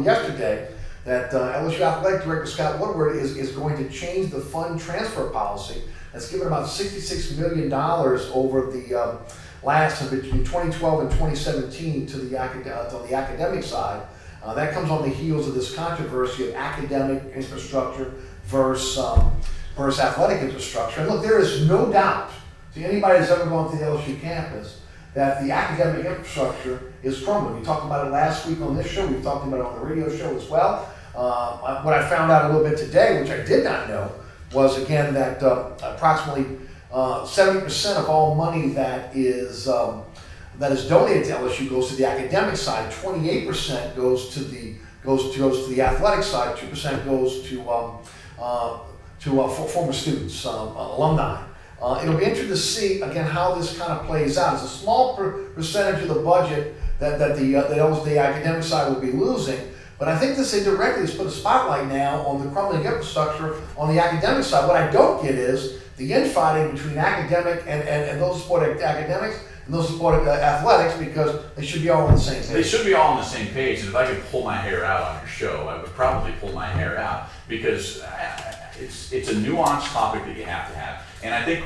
yesterday that LSU Athletic Director Scott Woodward is going to change the fund transfer policy. That's given about $66 million over the between 2012 and 2017 to the academic side. That comes on the heels of this controversy of academic infrastructure versus athletic infrastructure. And look, there is no doubt to anybody who's ever gone to the LSU campus that the academic infrastructure is crumbling. We talked about it last week on this show. We've talked about it on the radio show as well. What I found out a little bit today, which I did not know, was again that approximately 70% of all money that is donated to LSU goes to the academic side. 28% goes to the athletic side. 2% goes to former students, alumni. It'll be interesting to see again how this kind of plays out. It's a small percentage of the budget that the academic side will be losing. But I think this indirectly has put a spotlight now on the crumbling infrastructure on the academic side. What I don't get is the infighting between academic and those who support academics and those who support athletics, because they should be all on the same page. They should be all on the same page. And if I could pull my hair out on your show, I would probably pull my hair out, because it's a nuanced topic that you have to have. And I think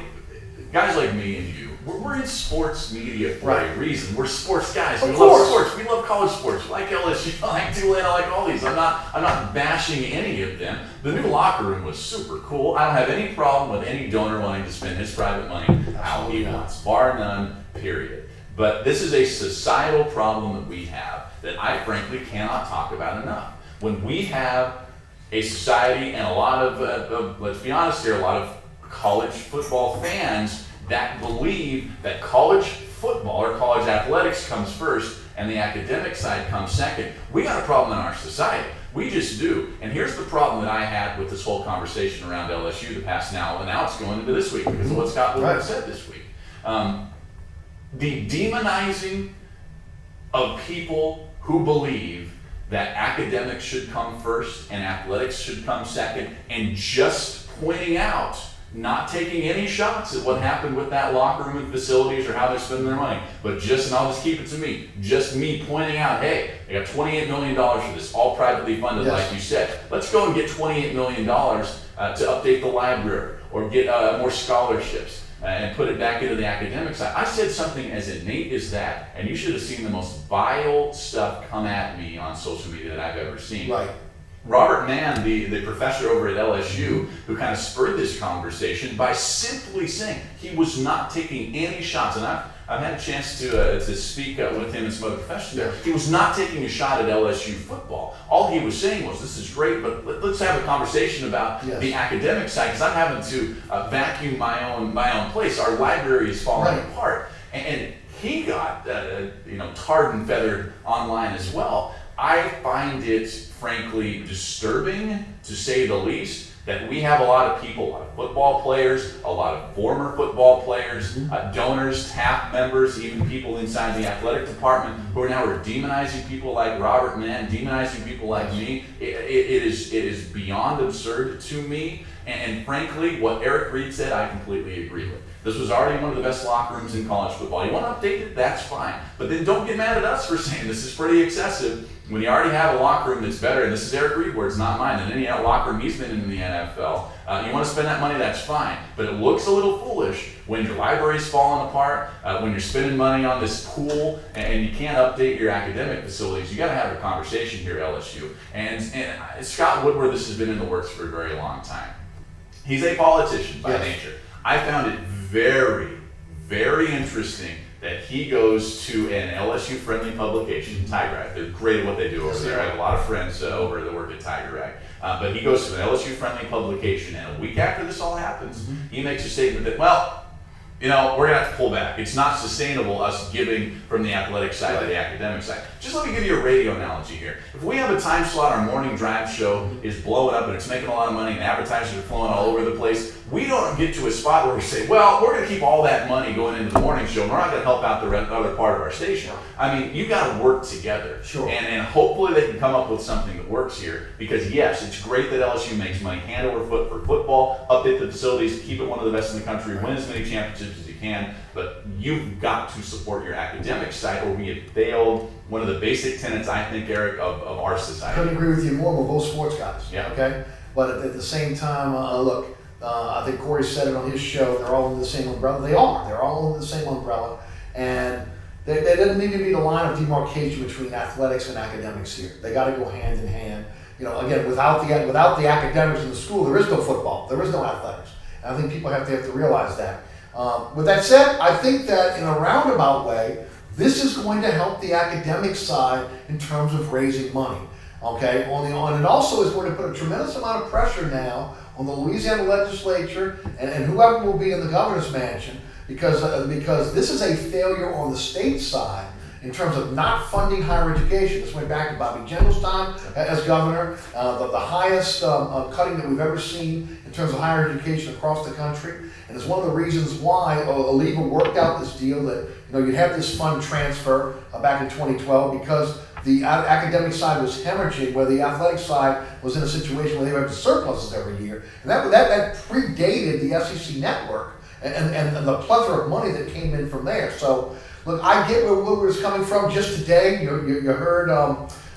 guys like me and you, we're in sports media for a reason. We're sports guys. We love sports. We love college sports. We like LSU. I like Tulane. I like all these. I'm not bashing any of them. The new locker room was super cool. I don't have any problem with any donor wanting to spend his private money how he wants, bar none, period. But this is a societal problem that we have that I frankly cannot talk about enough. When we have a society and a lot of, let's be honest here, a lot of college football fans that believe that college football or college athletics comes first and the academic side comes second. We got a problem in our society. We just do. And here's the problem that I had with this whole conversation around LSU the past now, and now it's going into this week because of what Scott Woodward said this week. The demonizing of people who believe that academics should come first and athletics should come second, and just pointing out, not taking any shots at what happened with that locker room and facilities or how they're spending their money, but and I'll just keep it to me, just me pointing out, hey, they got $28 million for this, all privately funded, like you said. Let's go and get $28 million to update the library or get more scholarships and put it back into the academic side. I said something as innate as that, and you should have seen the most vile stuff come at me on social media that I've ever seen. Right. Robert Mann, the professor over at LSU, who kind of spurred this conversation by simply saying he was not taking any shots, and I've had a chance to speak with him and some other professors there. He was not taking a shot at LSU football. All he was saying was, this is great, but let's have a conversation about the academic side, because I'm having to vacuum my own place. Our library is falling apart. And he got tarred and feathered online as well. I find it frankly disturbing, to say the least, that we have a lot of people, a lot of football players, a lot of former football players, donors, TAF members, even people inside the athletic department who are now demonizing people like Robert Mann, demonizing people like me. It is beyond absurd to me. And frankly, what Eric Reed said, I completely agree with. This was already one of the best locker rooms in college football. You want to update it? That's fine. But then don't get mad at us for saying this is pretty excessive when you already have a locker room that's better, and this is Eric Reed words, not mine, than any locker room he's been in the NFL. You want to spend that money, that's fine. But it looks a little foolish when your library's falling apart, when you're spending money on this pool, and you can't update your academic facilities. You got to have a conversation here, LSU. And Scott Woodward, this has been in the works for a very long time. He's a politician by nature. I found it very, very interesting that he goes to an LSU-friendly publication, Tiger Rag. They're great at what they do over there. I have a lot of friends over that work at Tiger Rag. But he goes to an LSU-friendly publication, and a week after this all happens, he makes a statement that, well, we're going to have to pull back. It's not sustainable us giving from the athletic side to the academic side. Just let me give you a radio analogy here. If we have a time slot, our morning drive show is blowing up and it's making a lot of money and advertisers are flowing all over the place, we don't get to a spot where we say, well, we're going to keep all that money going into the morning show and we're not going to help out the other part of our station. I mean, you got to work together. Sure. And hopefully they can come up with something that works here, because yes, it's great that LSU makes money hand over foot for football, update the facilities, keep it one of the best in the country, win as many championships as you can, but you've got to support your academic side or we have failed one of the basic tenets, I think, Eric, of our society. Couldn't agree with you more. We're both sports guys. Yeah. Okay. But at the same time, look, I think Corey said it on his show. They're all under the same umbrella. They are. They're all under the same umbrella, and there doesn't need to be the line of demarcation between athletics and academics here. They got to go hand in hand. Again, without the academics in the school, there is no football. There is no athletics. And I think people have to realize that. With that said, I think that in a roundabout way, this is going to help the academic side in terms of raising money. Okay, and it also is going to put a tremendous amount of pressure now on the Louisiana legislature and whoever will be in the governor's mansion, because this is a failure on the state side in terms of not funding higher education. This went back to Bobby Jindal's time as governor, the highest cutting that we've ever seen in terms of higher education across the country. And it's one of the reasons why Oliva worked out this deal that you'd have this fund transfer back in 2012, because the academic side was hemorrhaging, where the athletic side was in a situation where they were having surpluses every year. And that predated the SEC network and the plethora of money that came in from there. So, look, I get where Wilbur's coming from. Just today, you heard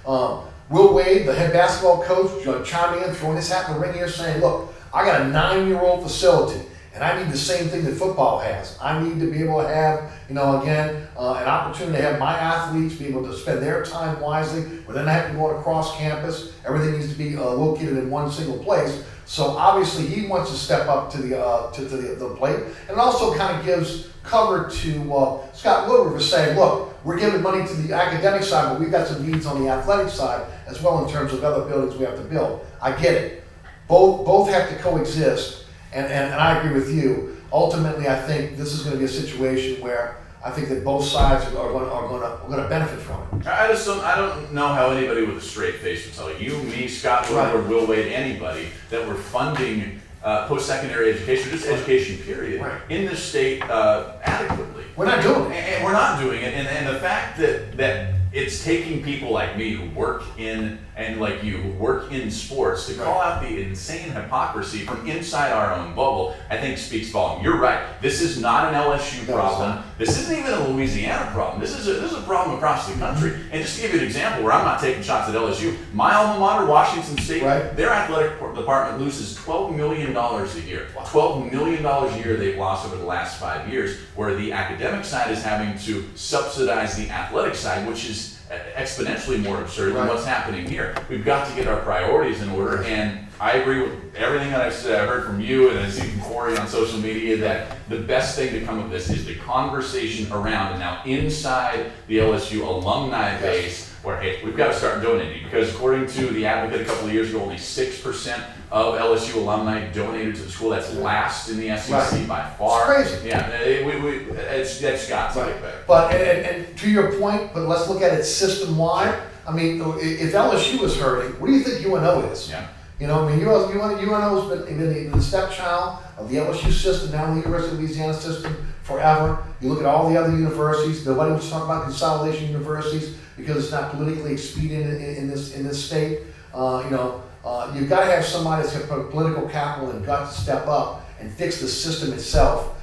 Will Wade, the head basketball coach, chiming in, throwing his hat in the ring here, saying, look, I got a 9-year-old facility, and I need the same thing that football has. I need to be able to have, an opportunity to have my athletes be able to spend their time wisely, where they're not having to go across campus. Everything needs to be located in one single place. So obviously he wants to step up to the plate, and it also kind of gives cover to Scott Woodward for saying, look, we're giving money to the academic side, but we've got some needs on the athletic side as well in terms of other buildings we have to build. I get it. Both have to coexist, and I agree with you. Ultimately, I think this is going to be a situation where I think that both sides are going to benefit from it. I don't know how anybody with a straight face would tell you, me, Scott Woodward, Will Wade, anybody, that we're funding post-secondary education, just education period, in this state adequately. We're not doing it. And we're not doing it. And the fact that it's taking people like me who work in, and like you, who work in sports, to call out the insane hypocrisy from inside our own bubble, I think speaks volume. You're right. This is not an LSU problem. This isn't even a Louisiana problem. This is a problem across the country. And just to give you an example where I'm not taking shots at LSU, my alma mater, Washington State, their athletic department loses $12 million a year. $12 million a year they've lost over the last 5 years, where the academic side is having to subsidize the athletic side, which is exponentially more absurd than what's happening here. We've got to get our priorities in order, and I agree with everything that I've heard from you and I see from Corey on social media, that the best thing to come of this is the conversation around and now inside the LSU alumni base, where, hey, we've got to start donating, because according to the Advocate a couple of years ago, only 6% of LSU alumni donated to the school. That's last in the SEC by far. It's crazy. Yeah, that's got to get better. But and to your point, but let's look at it system-wide. I mean, if LSU is hurting, what do you think UNO is? Yeah. UNO has been the stepchild of the LSU system, now the University of Louisiana system forever. You look at all the other universities. Nobody was talking about consolidation universities because it's not politically expedient in this state. You've got to have somebody that's got political capital and guts to step up and fix the system itself.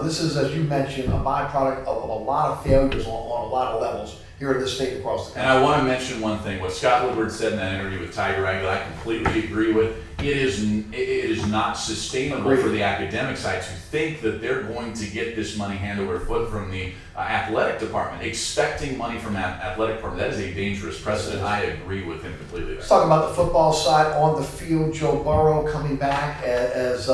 This is, as you mentioned, a byproduct of a lot of failures on a lot of levels here in this state and across the country. And I want to mention one thing. What Scott Woodward said in that interview with Tiger Angle, I completely agree with. It is not sustainable for the academic side to think that they're going to get this money hand over foot from the athletic department, expecting money from athletic department. That is a dangerous precedent. I agree with him completely. Let's talk about the football side on the field. Joe Burrow coming back as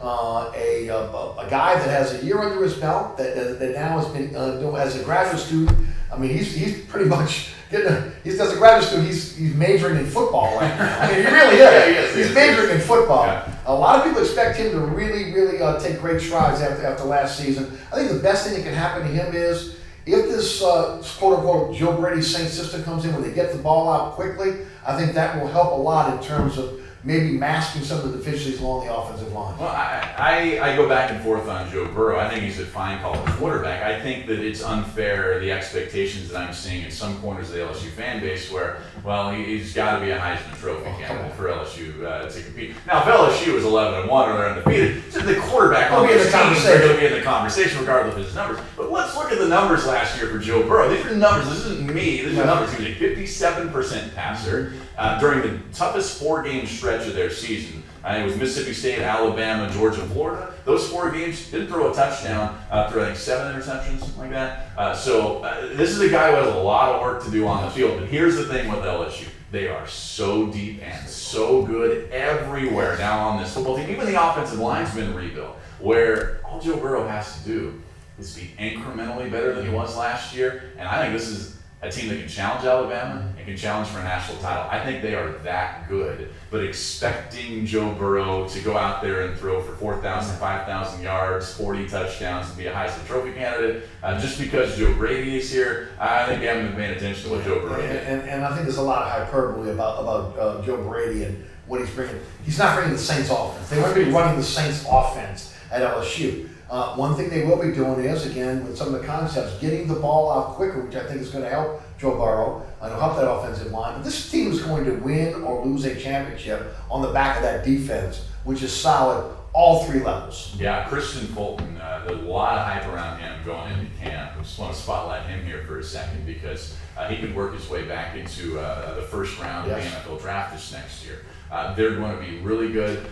a guy that has a year under his belt that now has been as a graduate student. I mean, he's pretty much as a graduate student, he's majoring in football right now. I mean, he really is. Yeah, he is. He's majoring in football. Yeah. A lot of people expect him to really take great strides after last season. I think the best thing that can happen to him is if this quote-unquote Joe Brady Saints system comes in where they get the ball out quickly, I think that will help a lot in terms of maybe masking some of the deficiencies along the offensive line. Well, I go back and forth on Joe Burrow. I think he's a fine college quarterback. I think that it's unfair, the expectations that I'm seeing in some corners of the LSU fan base where, well, he's got to be a Heisman Trophy candidate for LSU to compete. Now, if LSU is 11-1 or they're undefeated, the quarterback on these teams are going to be in the conversation regardless of his numbers. But let's look at the numbers last year for Joe Burrow. These are numbers. This isn't me. These are numbers. He was a 57% passer during the toughest 4-game stretch of their season. It was Mississippi State, Alabama, Georgia, and Florida. Those 4 games, didn't throw a touchdown, threw I think 7 interceptions, something like that. So this is a guy who has a lot of work to do on the field. But here's the thing with LSU. They are so deep and so good everywhere now on this football team. Even the offensive line's been rebuilt, where all Joe Burrow has to do is be incrementally better than he was last year. And I think this is a team that can challenge Alabama and can challenge for a national title. I think they are that good. But expecting Joe Burrow to go out there and throw for 4,000, 5,000 yards, 40 touchdowns, and be a Heisman Trophy candidate, just because Joe Brady is here, I think they haven't been paying attention to what Joe Burrow did. And I think there's a lot of hyperbole about Joe Brady and what he's bringing. He's not bringing the Saints offense. They won't be running the Saints offense at LSU. One thing they will be doing is, again, with some of the concepts, getting the ball out quicker, which I think is going to help Joe Burrow and help that offensive line. But this team is going to win or lose a championship on the back of that defense, which is solid all 3 levels. Yeah, Christian Fulton, there's a lot of hype around him going into camp. I just want to spotlight him here for a second because he could work his way back into the first round of the NFL draft this next year. They're going to be really good.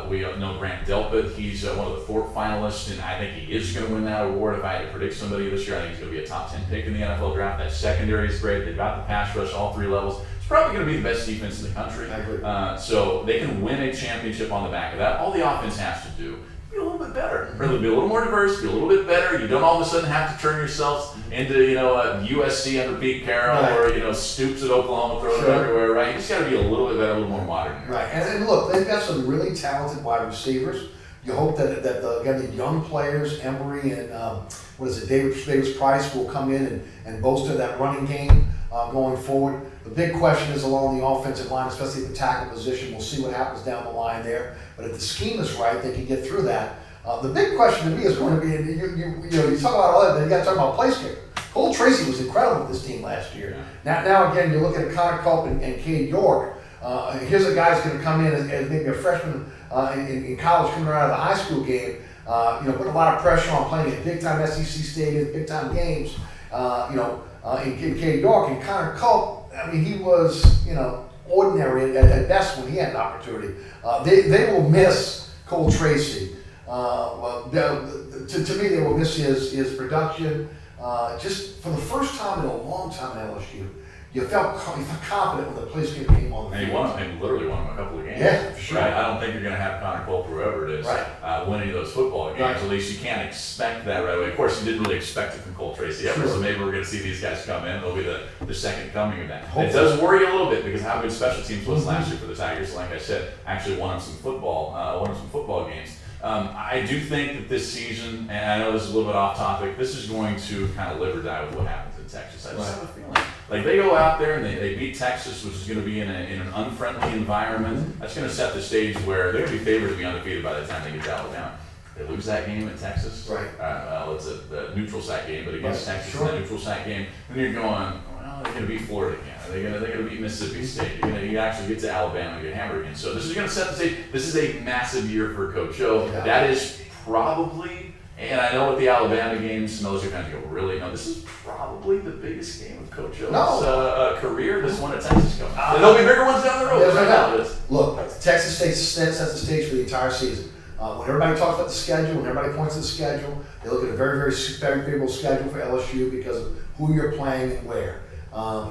We know Grant Delpit. He's one of the Thorpe finalists, and I think he is going to win that award. If I had to predict somebody this year, I think he's going to be a top 10 pick in the NFL draft. That secondary is great. They've got the pass rush, all 3 levels. It's probably going to be the best defense in the country. I agree. So they can win a championship on the back of that. All the offense has to do be a little bit better. Really be a little more diverse, be a little bit better. You don't all of a sudden have to turn yourselves into, USC under Pete Carroll or, Stoops at Oklahoma throwing it everywhere, right? You just got to be a little bit better, a little more modern. Right, and look, they've got some really talented wide receivers. You hope that the young players, Embry and Davis Price will come in and bolster that running game going forward. The big question is along the offensive line, especially at the tackle position. We'll see what happens down the line there. But if the scheme is right, they can get through that. The big question to me is going to be, you talk about all that, then you got to talk about place kicker. Cole Tracy was incredible with this team last year. Now again, you look at Connor Culp and Cade York. Here's a guy who's going to come in as maybe a freshman in college coming out of the high school game. Put a lot of pressure on playing in big-time SEC stadiums, big-time games. In Cade York and Connor Culp, I mean, he was, ordinary at best when he had an opportunity. They will miss Cole Tracy. To me, they will miss his production. Just for the first time in a long time in LSU, you felt confident when the place kicker came on the field. And he literally won him a couple of games. Yeah, for sure. Right? I don't think you're going to have Connor Culp, whoever it is, win any of those football games. Right. At least you can't expect that right away. Of course, you didn't really expect it from Cole Tracy ever, so maybe we're going to see these guys come in. They'll be the second coming of that. Hopefully. It does worry you a little bit because how good special teams was last year for the Tigers. Like I said, actually won them some football games. I do think that this season, and I know this is a little bit off topic, this is going to kind of live or die with what happens in Texas. I just have a feeling. Like they go out there and they beat Texas, which is going to be in an unfriendly environment. That's going to set the stage where they're going to be favored to be undefeated by the time they get to Alabama. They lose that game in Texas. Right. It's a neutral site game, but against Texas in a neutral site game, then you're going, well, they're going to beat Florida again. They're going to beat Mississippi State. You actually get to Alabama and get hammered again. So this is going to set the stage. This is a massive year for Coach O. Yeah. That is probably, and I know with the Alabama games, some LSU fans go, really? No, this is probably the biggest game of Coach O's career. This one at Texas comes. There'll be bigger ones down the road. Look, Texas State sets the stage for the entire season. When everybody talks about the schedule, when everybody points to the schedule, they look at a very, very favorable schedule for LSU because of who you're playing and where.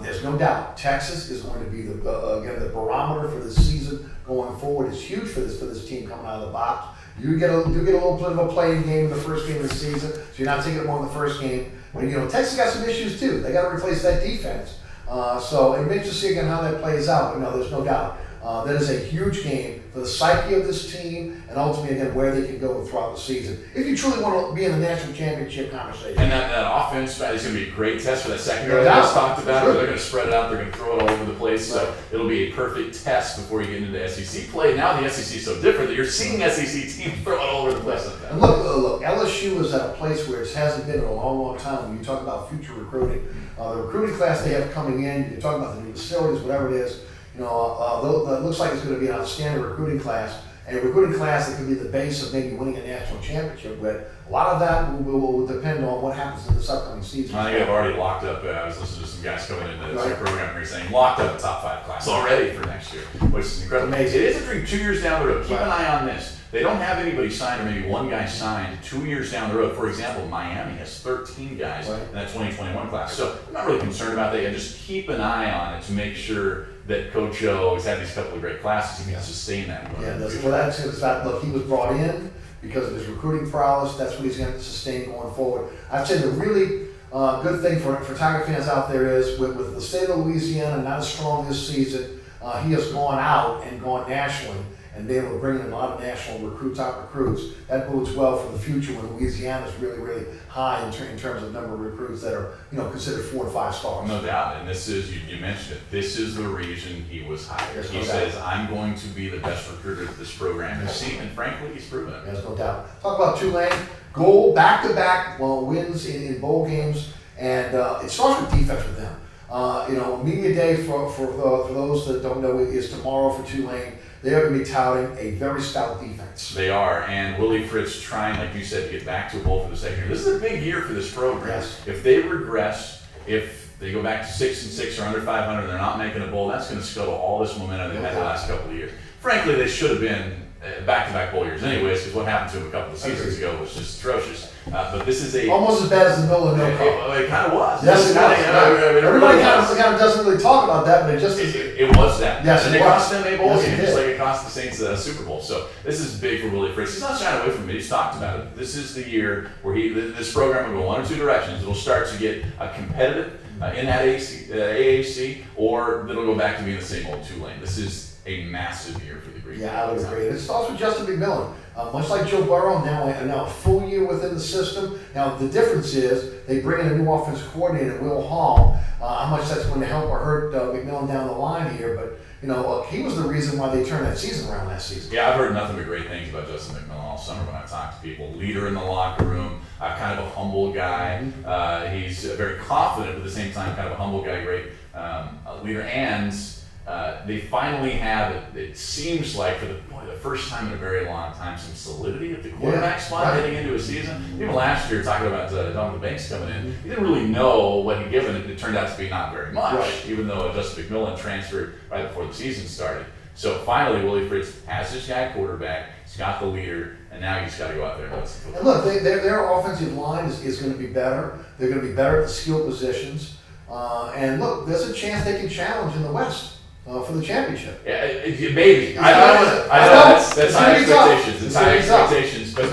There's no doubt Texas is going to be the barometer for this season going forward. It's huge for this team coming out of the box. You get a little bit of a playing game in the first game of the season, so you're not taking them on the first game. But Texas got some issues too. They got to replace that defense. So it makes us see again how that plays out. There's no doubt. That is a huge game for the psyche of this team and ultimately, again, where they can go throughout the season. If you truly want to be in the national championship conversation. And that offense is going to be a great test for that secondary that I just talked about. Sure. They're going to spread it out. They're going to throw it all over the place. Right. So it'll be a perfect test before you get into the SEC play. Now the SEC is so different that you're seeing SEC teams throw it all over the place. And look, LSU is at a place where it hasn't been in a long, long time when you talk about future recruiting. The recruiting class they have coming in, you're talking about the new facilities, whatever it is, it looks like it's going to be an outstanding recruiting class, and a recruiting class that could be the base of maybe winning a national championship. But a lot of that will depend on what happens in this upcoming season. I think I've already locked up. I was listening to some guys coming into the program here saying locked up a top 5 class already for next year, which is incredible. Amazing. It is a dream 2 years down the road. Keep an eye on this. They don't have anybody signed, or maybe one guy signed 2 years down the road. For example, Miami has 13 guys in that 2021 class. So I'm not really concerned about that. And just keep an eye on it to make sure that Coach O has had these couple of great classes. He can sustain that. Look, he was brought in because of his recruiting prowess. That's what he's going to sustain going forward. I'd say the really good thing for Tiger fans out there is with the state of Louisiana not as strong this season, he has gone out and gone nationally and been able to bring in a lot of national top recruits. That bodes well for the future when Louisiana is really, really high in terms of number of recruits that are considered 4 to 5 stars. No doubt, and this is, you mentioned it, this is the reason he was hired. He says, I'm going to be the best recruiter that this program has seen, and frankly, he's proven it. There's no doubt. Talk about Tulane, back-to-back wins in bowl games, and it starts with defense with them. Media day for those that don't know is tomorrow for Tulane. They are going to be touting a very stout defense. They are, and Willie Fritz trying, like you said, to get back to a bowl for the second year. This is a big year for this program. Yes. If they regress, if they go back to 6-6 or under 500, and they're not making a bowl, that's going to scuttle all this momentum they've had the last couple of years. Frankly, they should have been back-to-back bowl years anyways, because what happened to them a couple of seasons ago was just atrocious. But this is almost as bad as the middle of no call. It kind of was. Yes, it was. Everybody kind of doesn't really talk about that, but it just it was that. Yes, and it cost them a bowl yes, game, just like it cost the Saints a Super Bowl. So this is big for Willie Fritz. He's not shying away from it. He's talked about it. This is the year where this program will go one or two directions. It'll start to get competitive in that AAC, or it'll go back to being the same old Tulane. This is a massive year for the Green. Yeah, I would agree. It starts with Justin McMillan. Much like Joe Burrow, now a full year within the system. Now the difference is they bring in a new offensive coordinator, Will Hall. How much that's going to help or hurt McMillan down the line here, but he was the reason why they turned that season around last season. Yeah, I've heard nothing but great things about Justin McMillan all summer when I talk to people. Leader in the locker room, kind of a humble guy. He's very confident, but at the same time, kind of a humble guy, great leader. And they finally have, it seems like, for the first time in a very long time, some solidity at the quarterback spot heading into a season. Even last year, talking about Donovan Banks coming in, he didn't really know what he'd given. It turned out to be not very much, even though Justin McMillan transferred right before the season started. So finally, Willie Fritz has this guy quarterback, he's got the leader, and now he's got to go out there and win some football. And look, their offensive line is going to be better. They're going to be better at the skill positions. And look, there's a chance they can challenge in the West. For the championship. Yeah, maybe. I know that's high expectations. It's high expectations. But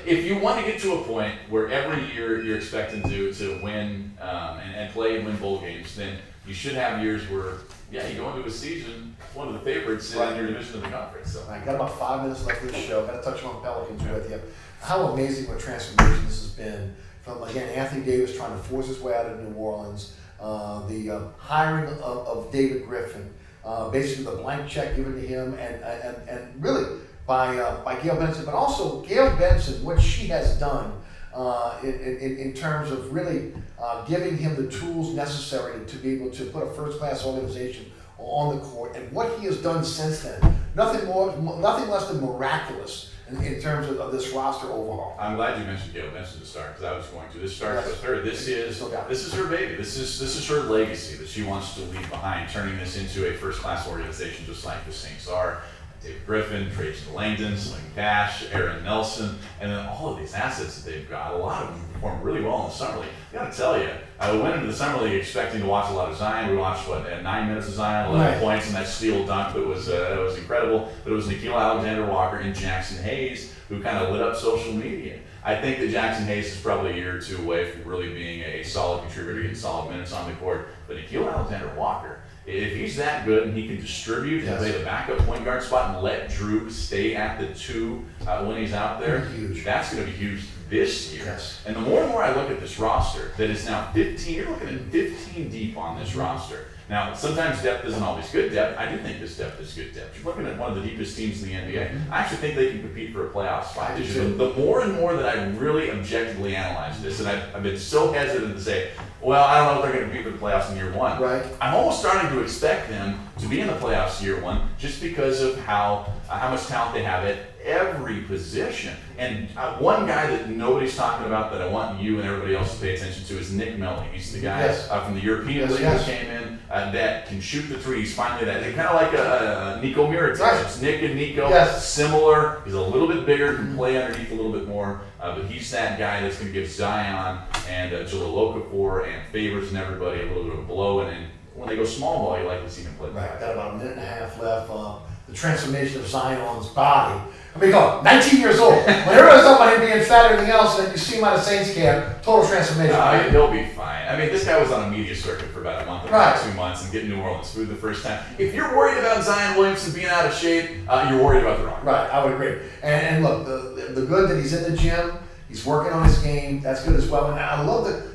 if you want to get to a point where every year you're expecting to win and play and win bowl games, then you should have years where, you go into a season, one of the favorites in your division of the conference. So. I got about 5 minutes left of the show. Got to touch on Pelicans with you. How amazing what transformation this has been. From, again, Anthony Davis trying to force his way out of New Orleans, the hiring of David Griffin, basically the blank check given to him, and really by Gail Benson, but also Gail Benson, what she has done in terms of really giving him the tools necessary to be able to put a first-class organization on the court, and what he has done since then, nothing less than miraculous in terms of this roster overhaul. I'm glad you mentioned Gail Benson to start, because I was going to. This starts with her. This is her baby. This is her legacy that she wants to leave behind, turning this into a first-class organization just like the Saints are. David Griffin, Trajan Langdon, Sling Cash, Aaron Nelson, and then all of these assets that they've got. A lot of them performed really well in the Summer League. I gotta tell you, I went into the Summer League expecting to watch a lot of Zion. We watched, 9 minutes of Zion, 11 points, and that steal dunk that was incredible. But it was Nickeil Alexander-Walker and Jackson Hayes who kind of lit up social media. I think that Jackson Hayes is probably a year or two away from really being a solid contributor, getting solid minutes on the court. But Nickeil Alexander-Walker, if he's that good and he can distribute and play the backup point guard spot and let Drew stay at the 2 when he's out there, that's going to be huge this year. Yes. And the more and more I look at this roster, that is now 15, you're looking at 15 deep on this roster. Now, sometimes depth isn't always good depth. I do think this depth is good depth. You're looking at one of the deepest teams in the NBA. I actually think they can compete for a playoff spot this year. The more and more that I really objectively analyze this, and I've been so hesitant to say, well, I don't know if they're going to compete for the playoffs in year 1. Right. I'm almost starting to expect them to be in the playoffs year 1 just because of how much talent they have at every position. And one guy that nobody's talking about that I want you and everybody else to pay attention to is Nick Melly. He's the guy from the European League that came in that can shoot the three. He's finally that. Kind of like a Nico Mirotic. Right. It's Nick and Nico, similar. He's a little bit bigger, can play underneath a little bit more. But he's that guy that's going to give Zion and Jahlil Okafor and Favors and everybody a little bit of a blow. And when they go small ball, you like to see him play. Right. Got about a minute and a half left. The transformation of Zion's body. I mean, go 19 years old. When everybody's talking about him being fat and everything else, and then you see him at a Saints camp, total transformation. He'll be fine. I mean, this guy was on a media circuit for about a month and 2 months and getting New Orleans food the first time. If you're worried about Zion Williamson being out of shape, you're worried about the wrong guy. Right, I would agree. And look, the good that he's in the gym, he's working on his game. That's good as well. And I love the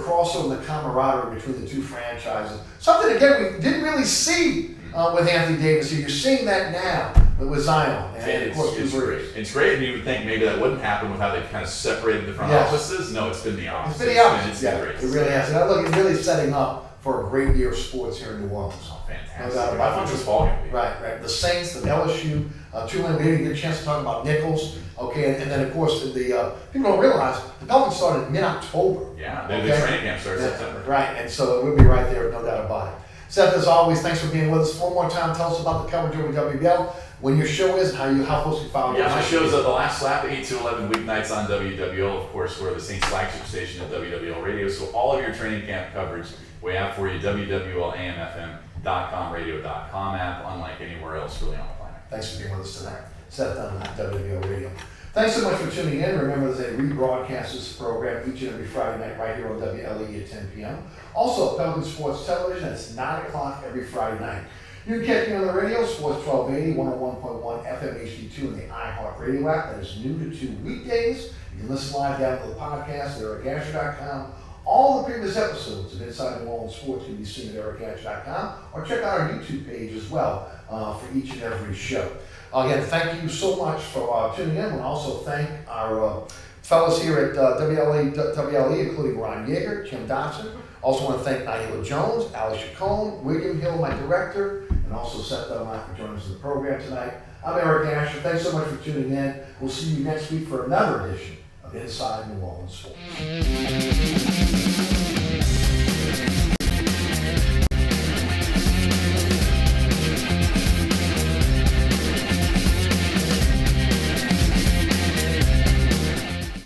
crossover and the camaraderie between the two franchises. Something again we didn't really see with Anthony Davis here. You're seeing that now with Zion. And of course, it's great. It's great, and you would think maybe that wouldn't happen with how they've kind of separated the front offices. No, it's been the opposite. It's been the opposite. It's been great. It really has. And look, it's really setting up for a great year of sports here in New Orleans. Oh, fantastic. No doubt about it. How much was fall going to be? Right. The Saints, the LSU, Tulane. We didn't get a chance to talk about Nichols. Okay, and then of course the people don't realize the Pelicans started mid-October. Yeah, the training camp starts September. Right, and so we'll be right there, no doubt about it. Seth, as always, thanks for being with us. One more time, tell us about the coverage over WBL, when your show is, and how folks can follow you. Yeah, my show's at The Last Lap, 8 to 11 weeknights on WWL. Of course, we're the Saints flagship station at WWL Radio, so all of your training camp coverage we have for you, WWLAMFM.com, radio.com app, unlike anywhere else really on the planet. Thanks for being with us tonight. Seth Dunlap, WWL Radio. Thanks so much for tuning in. Remember, there's a rebroadcast this program each and every Friday night right here on WLAE at 10 p.m. Also, Pelican Sports Television, it's 9 o'clock every Friday night. You can catch me on the radio, Sports 1280, 101.1 FM HD2 and the iHeartRadio app. That is new to 2 weekdays. You can listen live down to the podcast at ericasher.com. All the previous episodes of Inside New Orleans Sports can be seen at ericasher.com, or check out our YouTube page as well for each and every show. Again, thank you so much for tuning in, and also thank our fellows here at WLAE, including Ron Yeager, Kim Dodson. Also want to thank Naila Jones, Ali Chacon, William Hill, my director, and also Seth Dunlap for joining us in the program tonight. I'm Eric Asher. Thanks so much for tuning in. We'll see you next week for another edition of Inside New Orleans Sports.